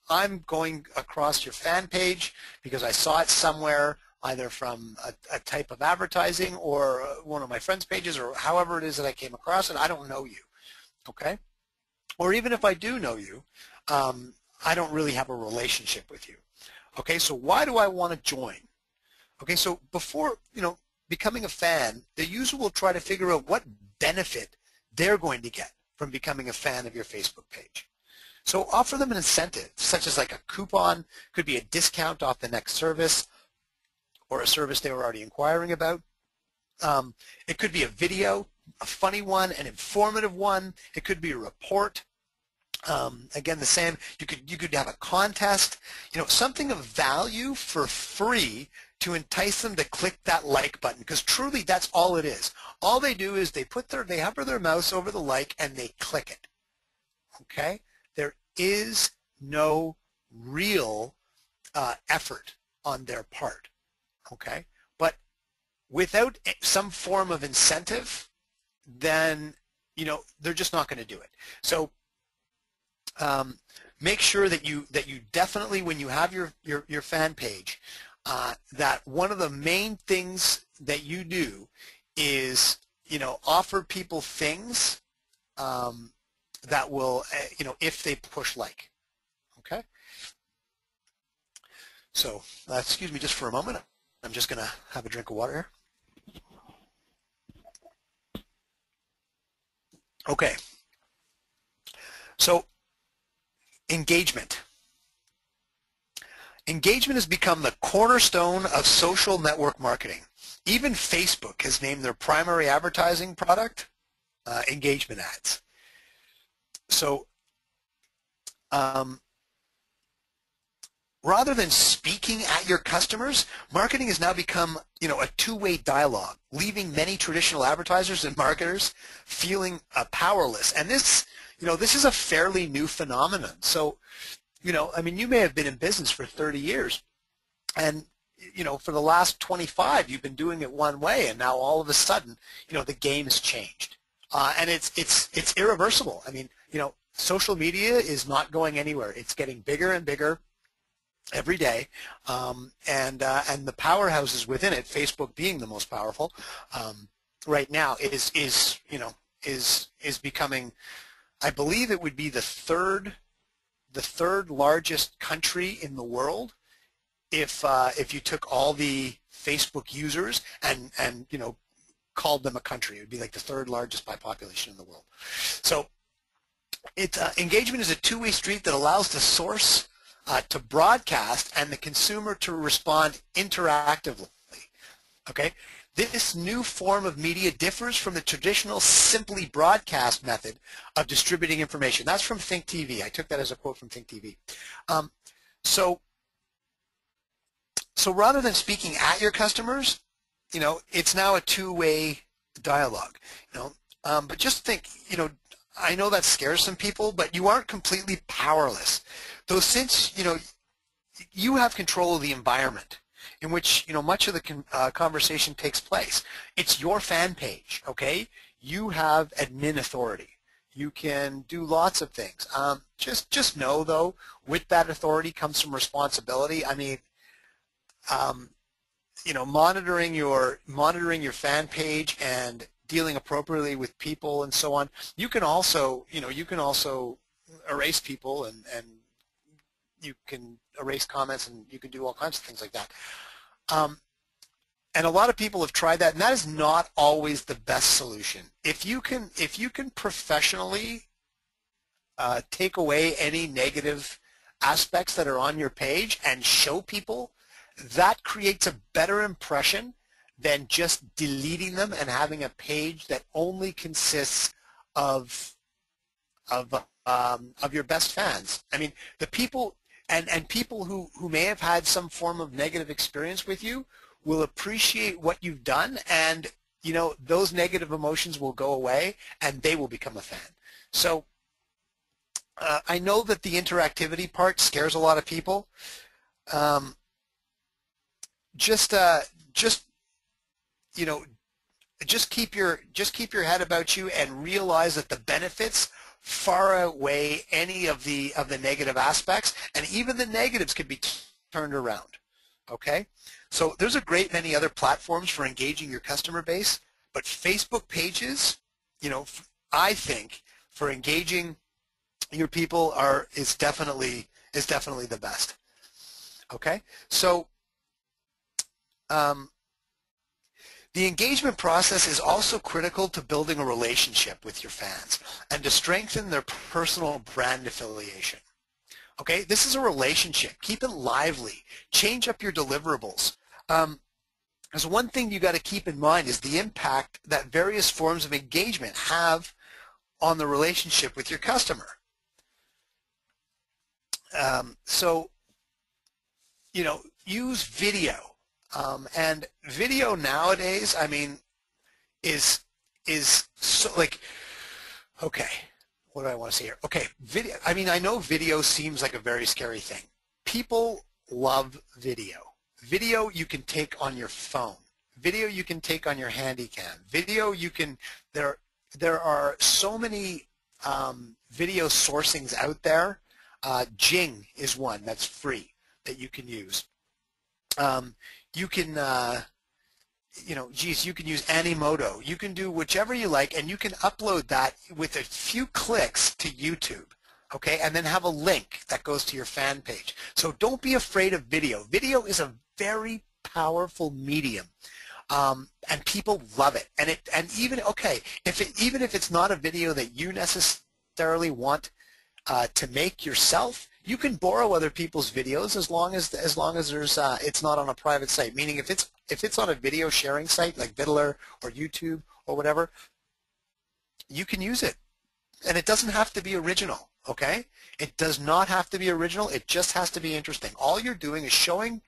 I'm going across your fan page because I saw it somewhere, either from a type of advertising or one of my friends' pages, or however it is that I came across it. I don't know you, okay? Or even if I do know you, I don't really have a relationship with you. Okay, so why do I want to join? Okay, so before, becoming a fan, the user will try to figure out what benefit they're going to get from becoming a fan of your Facebook page. So offer them an incentive, such as like a coupon, could be a discount off the next service, or a service they were already inquiring about. It could be a video, a funny one, an informative one. It could be a report. Again, the same. You could have a contest, something of value for free to entice them to click that like button, because truly that's all it is. All they do is they hover their mouse over the like and they click it. Okay? There is no real effort on their part. Okay? But without some form of incentive, then they're just not going to do it. So make sure that you definitely, when you have your fan page, that one of the main things that you do is offer people things that will if they push like. Okay. So excuse me just for a moment. I'm just going to have a drink of water here. Okay. So engagement. Engagement has become the cornerstone of social network marketing. Even Facebook has named their primary advertising product engagement ads. So rather than speaking at your customers, marketing has now become, a two-way dialogue, leaving many traditional advertisers and marketers feeling powerless. And this, this is a fairly new phenomenon. So, I mean, you may have been in business for 30 years, and for the last 25, you've been doing it one way, and now all of a sudden, the game has changed, and it's irreversible. I mean, social media is not going anywhere. It's getting bigger and bigger every day, and the powerhouses within it, Facebook being the most powerful right now, is becoming, I believe it would be the third largest country in the world if you took all the Facebook users and called them a country. It would be like the third largest by population in the world. So engagement is a two-way street that allows the source to broadcast and the consumer to respond interactively. Okay? This new form of media differs from the traditional simply broadcast method of distributing information. That's from Think TV. I took that as a quote from Think TV. So rather than speaking at your customers, it's now a two-way dialogue. But just think, I know that scares some people, but you aren't completely powerless. Though since, you have control of the environment in which, much of the conversation takes place. It's your fan page, okay? You have admin authority. You can do lots of things. Just know, though, with that authority comes some responsibility. I mean, monitoring your fan page and dealing appropriately with people and so on. You can also, erase people and you can erase comments and you can do all kinds of things like that. And a lot of people have tried that, and that is not always the best solution. If you can professionally take away any negative aspects that are on your page and show people, that creates a better impression than just deleting them and having a page that only consists of your best fans. I mean, the people and people who may have had some form of negative experience with you will appreciate what you've done, and those negative emotions will go away and they will become a fan. So I know that the interactivity part scares a lot of people. Just keep your head about you and realize that the benefits far outweigh any of the negative aspects, and even the negatives can be turned around. Okay, so there's a great many other platforms for engaging your customer base, but Facebook pages, I think for engaging your people is definitely the best. Okay, so the engagement process is also critical to building a relationship with your fans and to strengthen their personal brand affiliation. Okay, this is a relationship. Keep it lively. Change up your deliverables. There's one thing you got to keep in mind is the impact that various forms of engagement have on the relationship with your customer. So, use video. And video nowadays, I mean, is so like, okay, what do I want to say here? Okay, video. I mean, I know video seems like a very scary thing. People love video. Video you can take on your phone. Video you can take on your handy cam. Video you can, there are so many video sourcings out there. Jing is one that's free that you can use. You can you can use Animoto. You can do whichever you like, and you can upload that with a few clicks to YouTube, okay, and then have a link that goes to your fan page. So don't be afraid of video. Video is a very powerful medium, and people love it. And even even if it's not a video that you necessarily want to make yourself, you can borrow other people's videos as long as there's it's not on a private site. Meaning if it's on a video sharing site like Vidler or YouTube or whatever, you can use it, and it doesn't have to be original. Okay, it does not have to be original. It just has to be interesting. All you're doing is showing,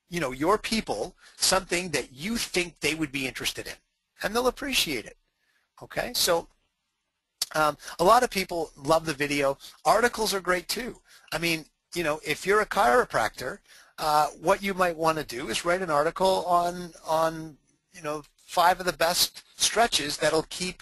your people something that you think they would be interested in, and they'll appreciate it. Okay, so. A lot of people love the video. Articles are great too. I mean, if you're a chiropractor, what you might want to do is write an article on 5 of the best stretches that'll keep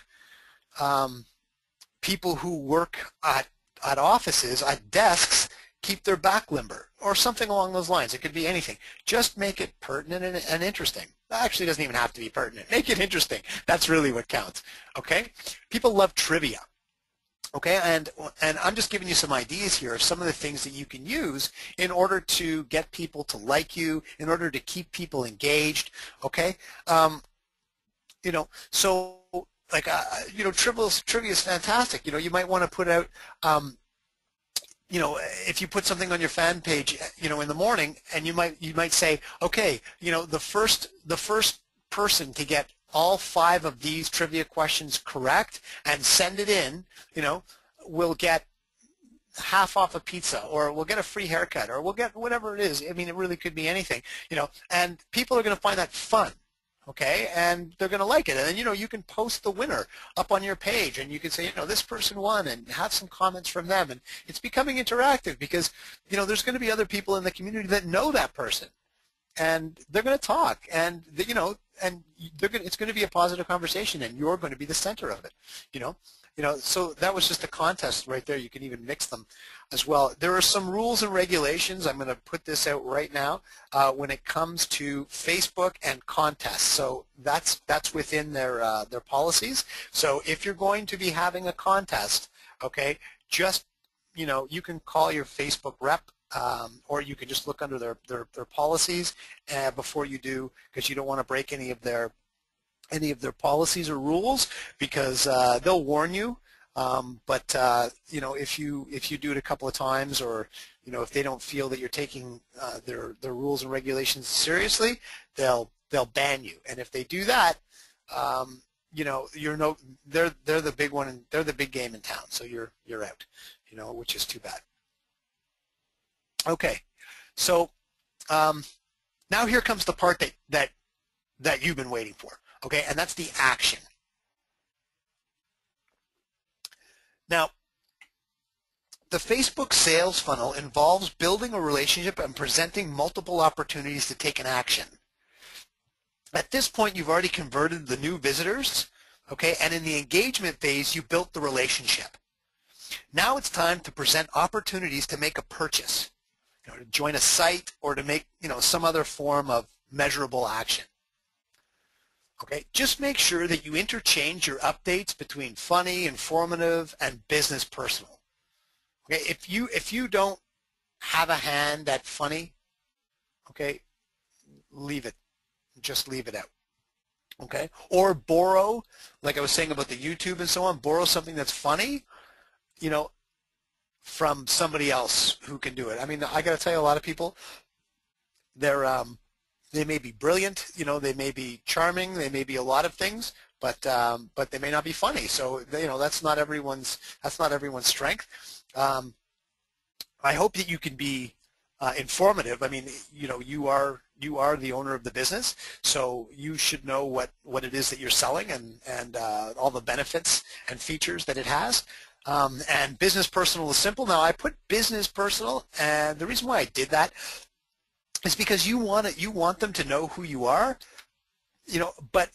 people who work at offices, at desks, keep their back limber, or something along those lines. It could be anything. Just make it pertinent and interesting. Actually, it doesn't even have to be pertinent. Make it interesting. That's really what counts. Okay? People love trivia. Okay, and I'm just giving you some ideas here of some of the things that you can use in order to get people to like you, in order to keep people engaged. Okay, so like trivia is fantastic. You might want to put out. If you put something on your fan page, in the morning, and you might say, okay, the first person to get all 5 of these trivia questions correct and send it in, will get half off a pizza, or we'll get a free haircut, or we'll get whatever it is. I mean, it really could be anything, and people are going to find that fun. Okay, and they're going to like it, and then you can post the winner up on your page, and you can say this person won, and have some comments from them, and it's becoming interactive because there's going to be other people in the community that know that person, and they're going to talk, and and it's going to be a positive conversation, and you're going to be the center of it. So that was just a contest right there. You can even mix them as well. There are some rules and regulations. I'm going to put this out right now when it comes to Facebook and contests. So that's within their policies. So if you're going to be having a contest, okay, just you can call your Facebook rep, or you can just look under their policies before you do, because you don't want to break any of their policies or rules, because they'll warn you. But if you do it a couple of times, or if they don't feel that you're taking their rules and regulations seriously, they'll ban you. And if they do that, they're the big one, and they're the big game in town. So you're out, which is too bad. Okay, so now here comes the part that you've been waiting for. Okay, and that's the action. Now, the Facebook sales funnel involves building a relationship and presenting multiple opportunities to take an action. At this point, you've already converted the new visitors, okay, and in the engagement phase, you built the relationship. Now it's time to present opportunities to make a purchase, to join a site, or to make some other form of measurable action. Okay, just make sure that you interchange your updates between funny, informative, and business personal. Okay, if you don't have a hand at funny, okay, leave it. Just leave it out. Okay, or borrow, like I was saying about the YouTube and so on, borrow something that's funny, from somebody else who can do it. I mean, I got to tell you, a lot of people, they may be brilliant, they may be charming, they may be a lot of things, but they may not be funny. So that's not everyone's strength. I hope that you can be informative. I mean, you are the owner of the business, so you should know what it is that you're selling, and all the benefits and features that it has. And business personal is simple. Now, I put business personal, and the reason why I did that is because you want them to know who you are, but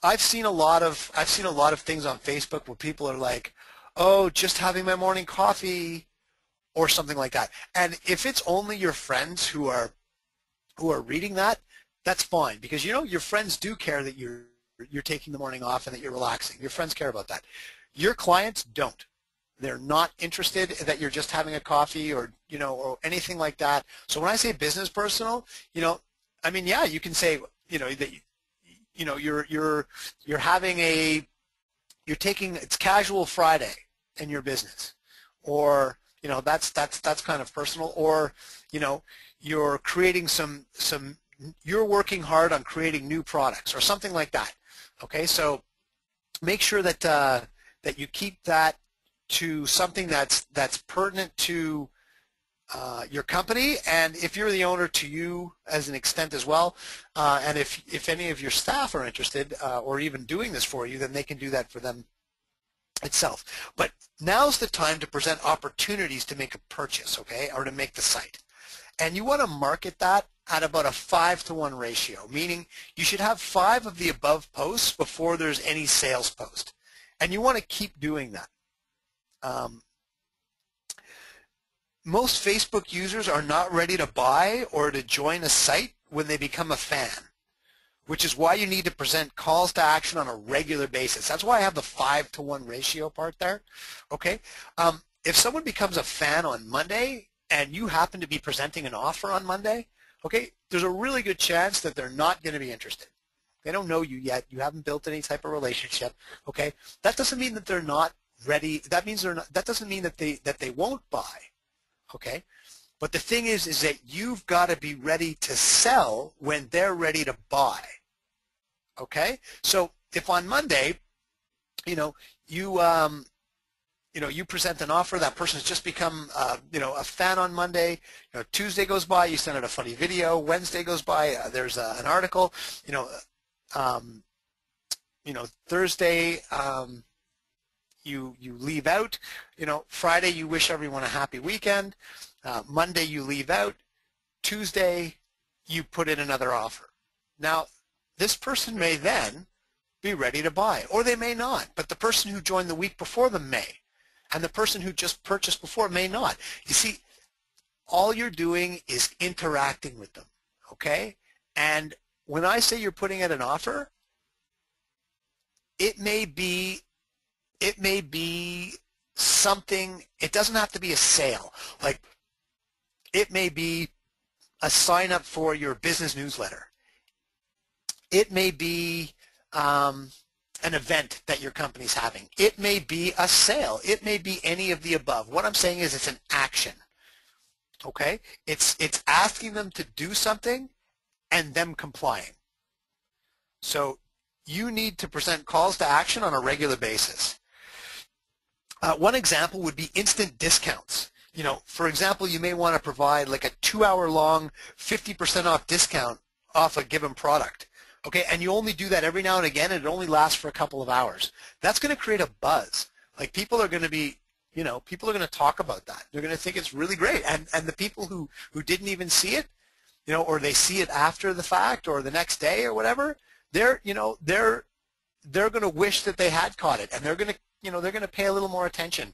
I've seen a lot of things on Facebook where people are like, oh, just having my morning coffee or something like that. And if it's only your friends who are reading that, that's fine, because you know your friends do care that you're taking the morning off and that you're relaxing. Your friends care about that. Your clients don't. They're not interested that you're just having a coffee or, you know, or anything like that. So when I say business personal, you know, I mean, yeah, you can say, you know, that you know you're having you're taking, it's casual Friday in your business, or you know that's kind of personal, or you know you're creating you're working hard on creating new products or something like that. Okay, so make sure that that you keep that to something that's pertinent to your company, and if you're the owner, to you as an extent as well. And if any of your staff are interested or even doing this for you, then they can do that for them itself. But now's the time to present opportunities to make a purchase, okay, or to make the site. And you want to market that at about a 5-to-1 ratio, meaning you should have 5 of the above posts before there's any sales post. And you want to keep doing that. Most Facebook users are not ready to buy or to join a site when they become a fan, which is why you need to present calls to action on a regular basis. That's why I have the 5-to-1 ratio part there. Okay, if someone becomes a fan on Monday and you happen to be presenting an offer on Monday, okay, there's a really good chance that they're not going to be interested. They don't know you yet. You haven't built any type of relationship. Okay, that doesn't mean that they're not ready. That means they're not. That doesn't mean that they won't buy. Okay, but the thing is that you've got to be ready to sell when they're ready to buy. Okay, so if on Monday, you know, you present an offer, that person's just become, you know, a fan on Monday. You know, Tuesday goes by, you send out a funny video. Wednesday goes by, there's an article. You know, Thursday, you leave out. You know, Friday you wish everyone a happy weekend. Monday you leave out. Tuesday you put in another offer. Now, this person may then be ready to buy, or they may not, but the person who joined the week before them may, and the person who just purchased before may not. You see, all you're doing is interacting with them, okay? And when I say you're putting out an offer, it may be something. It doesn't have to be a sale. Like, it may be a sign up for your business newsletter. It may be an event that your company's having. It may be a sale. It may be any of the above. What I'm saying is it's an action. Okay? It's asking them to do something and them complying. So you need to present calls to action on a regular basis. One example would be instant discounts. You know, for example, you may want to provide like a 2-hour-long 50% off discount off a given product. Okay, and you only do that every now and again, and it only lasts for a couple of hours. That's going to create a buzz. Like, people are going to be, you know, people are going to talk about that. They're going to think it's really great. And the people who didn't even see it, you know, or they see it after the fact or the next day or whatever, they're going to wish that they had caught it, and they're going to, you know, they're going to pay a little more attention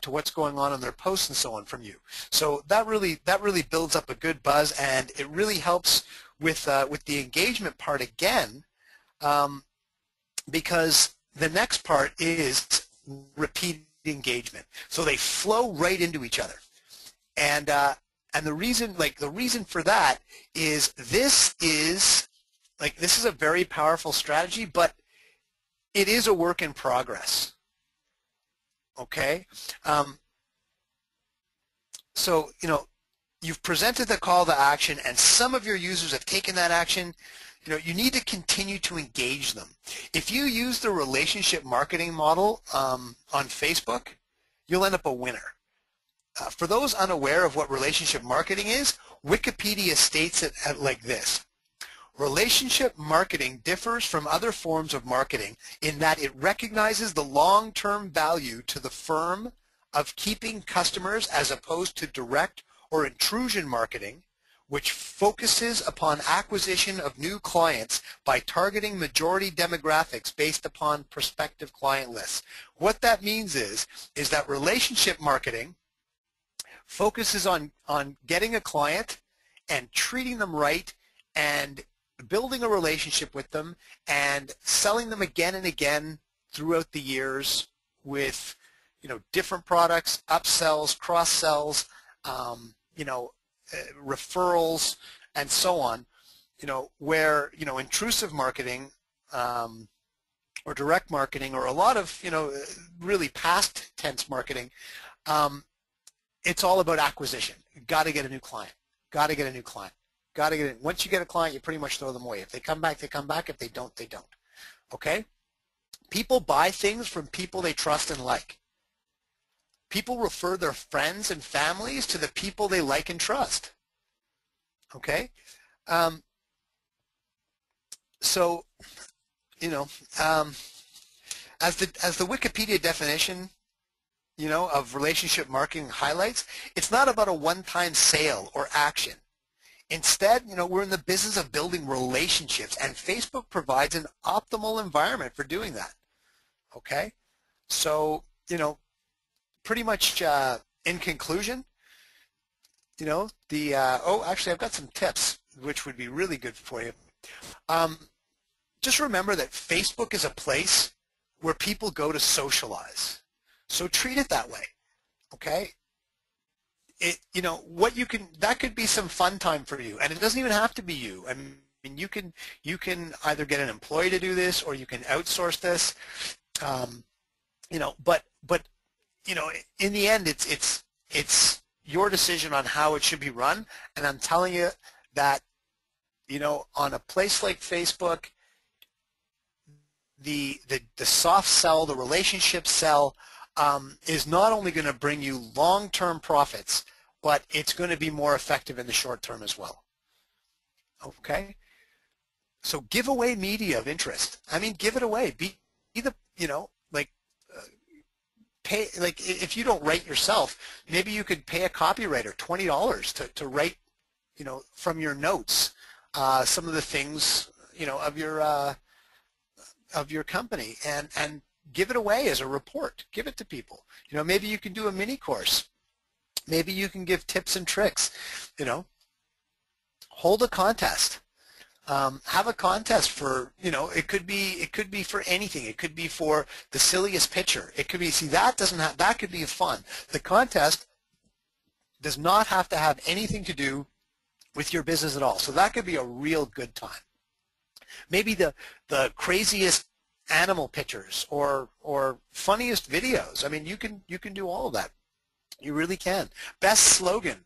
to what's going on in their posts and so on from you. So that really builds up a good buzz, and it really helps with the engagement part again, because the next part is repeat engagement. So they flow right into each other, and the reason for that is this is a very powerful strategy, but it is a work in progress. Okay, so you know, you've presented the call to action, and some of your users have taken that action. You know, you need to continue to engage them. If you use the relationship marketing model on Facebook, you'll end up a winner. For those unaware of what relationship marketing is, Wikipedia states it like this. Relationship marketing differs from other forms of marketing in that it recognizes the long-term value to the firm of keeping customers as opposed to direct or intrusion marketing, which focuses upon acquisition of new clients by targeting majority demographics based upon prospective client lists. What that means is that relationship marketing focuses on getting a client and treating them right and building a relationship with them and selling them again and again throughout the years with, different products, upsells, cross-sells, referrals, and so on, where, intrusive marketing or direct marketing or a lot of, really past tense marketing, it's all about acquisition. You've got to get a new client. Got to get a new client. Got to get it. Once you get a client, you pretty much throw them away. If they come back, they come back. If they don't, they don't. Okay? People buy things from people they trust and like. People refer their friends and families to the people they like and trust. Okay? So, as the Wikipedia definition, of relationship marketing highlights, it's not about a one-time sale or action. Instead, we're in the business of building relationships, and Facebook provides an optimal environment for doing that. Okay? So, pretty much in conclusion, actually I've got some tips which would be really good for you. Just remember that Facebook is a place where people go to socialize. So treat it that way. Okay? That could be some fun time for you, and it doesn't even have to be you. I mean, you can either get an employee to do this, or you can outsource this. But in the end, it's your decision on how it should be run. And I'm telling you that, on a place like Facebook, the soft sell, the relationship sell, is not only going to bring you long-term profits, but it's going to be more effective in the short term as well. Okay? So give away media of interest. I mean, give it away. Be the, pay, if you don't write yourself, maybe you could pay a copywriter $20 to write, from your notes, some of the things, of your company, and give it away as a report. Give it to people. Maybe you can do a mini course. Maybe you can give tips and tricks. Hold a contest. Have a contest for, it could be for anything. It could be for the silliest picture. It could be, that could be fun. The contest does not have to have anything to do with your business at all. So that could be a real good time. Maybe the craziest animal pictures or funniest videos. I mean, you can do all of that. You really can. Best slogan,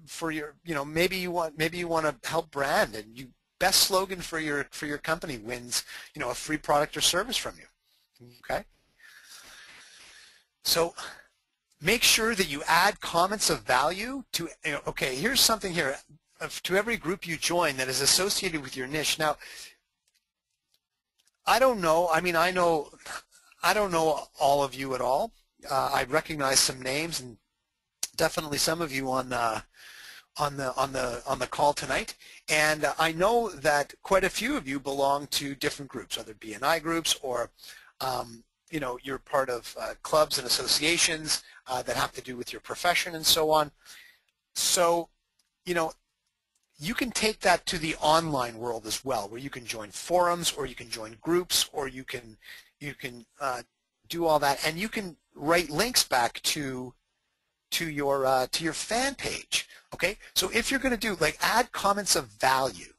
for your, maybe you want to help brand, and best slogan for your company wins, a free product or service from you. Okay? So make sure that you add comments of value to, okay, here's something here, to every group you join that is associated with your niche. Now, I don't know, I don't know all of you at all. I recognize some names, and definitely some of you on the call tonight, and I know that quite a few of you belong to different groups, other BNI groups, or you're part of clubs and associations that have to do with your profession and so on. So, you can take that to the online world as well, where you can join forums, or you can join groups, or you can do all that, and you can write links back to your fan page. Okay, so if you're going to do, add comments of value.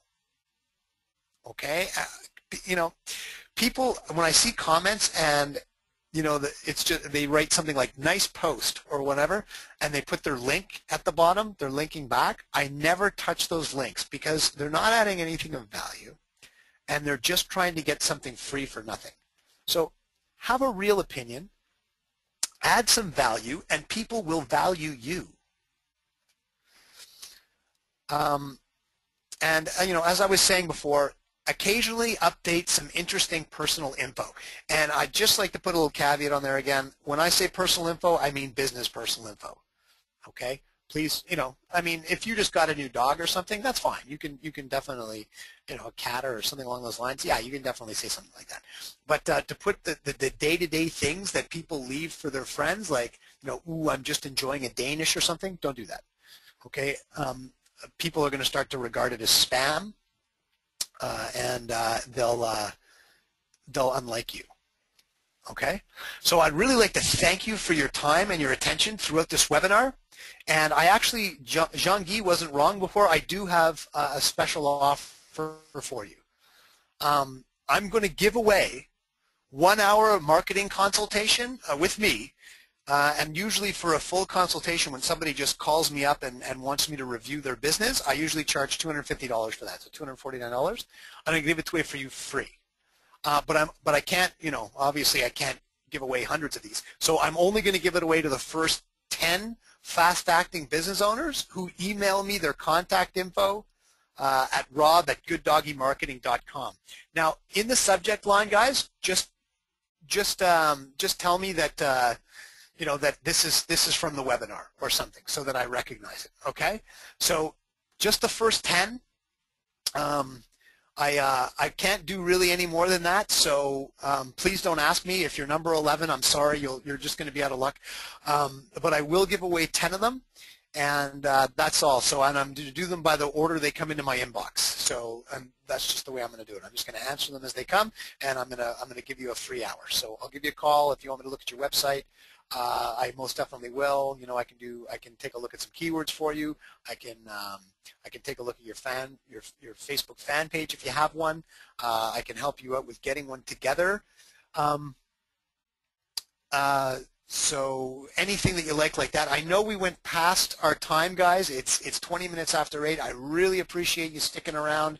Okay, people, when I see comments and it's just, they write something like nice post or whatever, and they put their link at the bottom, they're linking back. I never touch those links, because they're not adding anything of value, and they're just trying to get something free for nothing. So have a real opinion, add some value, and people will value you. As I was saying before, occasionally update some interesting personal info. And I'd just like to put a little caveat on there again. When I say personal info, I mean business personal info. Okay? please, I mean, if you just got a new dog or something, that's fine. You can definitely, a cat or something along those lines. Yeah, you can definitely say something like that. But to put the day-to-day things that people leave for their friends, like, ooh, I'm just enjoying a Danish or something, don't do that. Okay, people are going to start to regard it as spam, and they'll unlike you. Okay, so I'd really like to thank you for your time and your attention throughout this webinar. And I actually, Jean-Guy wasn't wrong before. I do have a special offer for you. I'm going to give away 1 hour of marketing consultation with me. And usually for a full consultation, when somebody just calls me up and wants me to review their business, I usually charge $250 for that, so $249. I'm going to give it away for you free. But I can't, obviously I can't give away hundreds of these. So I'm only going to give it away to the first 10 fast-acting business owners who email me their contact info at rob@gooddoggymarketing.com. Now, in the subject line, guys, just tell me that that this is from the webinar or something, so that I recognize it. Okay. So just the first 10. I can't do really any more than that, so please don't ask me. If you're number 11, I'm sorry, you're just going to be out of luck. But I will give away 10 of them, and that's all. So, and I'm going to do them by the order they come into my inbox. So, and that's just the way I'm going to do it. I'm just going to answer them as they come, and I'm going to give you a free hour. So I'll give you a call if you want me to look at your website. I most definitely will. I can take a look at some keywords for you. I can take a look at your Facebook fan page if you have one. I can help you out with getting one together. So anything that you like that. I know we went past our time, guys. It's 20 minutes after 8. I really appreciate you sticking around.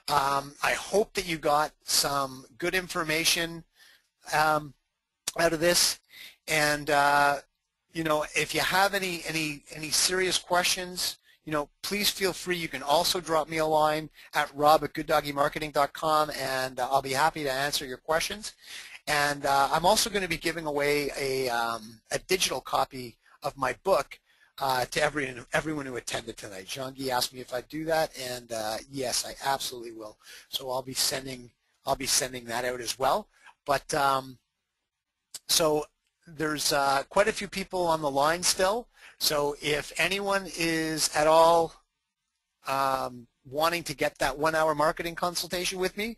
I hope that you got some good information out of this. And if you have any serious questions, please feel free. You can also drop me a line at rob@gooddoggymarketing.com, and I'll be happy to answer your questions. And I'm also going to be giving away a digital copy of my book to everyone who attended tonight. Jean-Guy asked me if I'd do that, and yes, I absolutely will. So I'll be sending that out as well. But so there's quite a few people on the line still. So if anyone is at all wanting to get that 1 hour marketing consultation with me,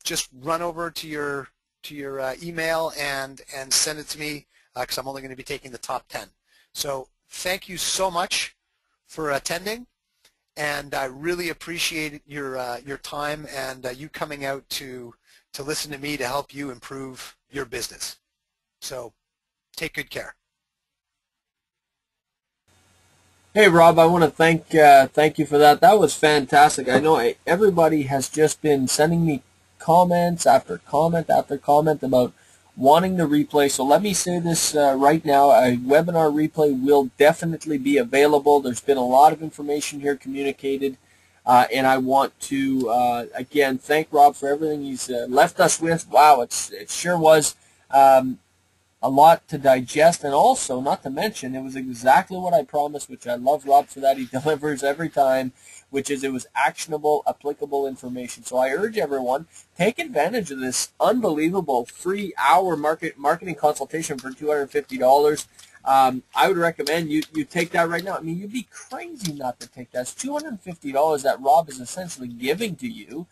just run over to your email and send it to me, because I'm only going to be taking the top 10. So thank you so much for attending, and I really appreciate your time and you coming out to listen to me to help you improve your business. So take good care. Hey Rob, I want to thank you for that. That was fantastic. I know everybody has just been sending me comments after comment after comment about wanting the replay. So let me say this right now. A webinar replay will definitely be available. There's been a lot of information here communicated, and I want to again thank Rob for everything he's left us with. Wow, it sure was a lot to digest, and also, not to mention, it was exactly what I promised, which I love Rob for that. He delivers every time, which is it was actionable, applicable information. So I urge everyone, take advantage of this unbelievable free hour marketing consultation for $250. I would recommend you take that right now. I mean, you'd be crazy not to take that. It's $250 that Rob is essentially giving to you.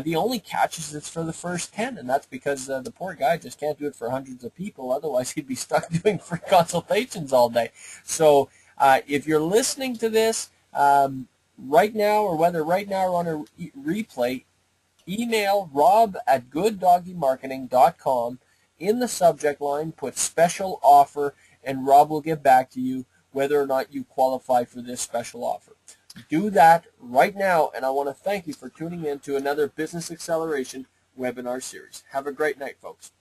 The only catch is it's for the first 10, and that's because the poor guy just can't do it for hundreds of people. Otherwise, he'd be stuck doing free consultations all day. So if you're listening to this right now, or whether right now or on a replay, email rob@gooddoggymarketing.com. In the subject line, put special offer, and Rob will get back to you whether or not you qualify for this special offer. Do that right now, and I want to thank you for tuning in to another Business Acceleration webinar series. Have a great night, folks.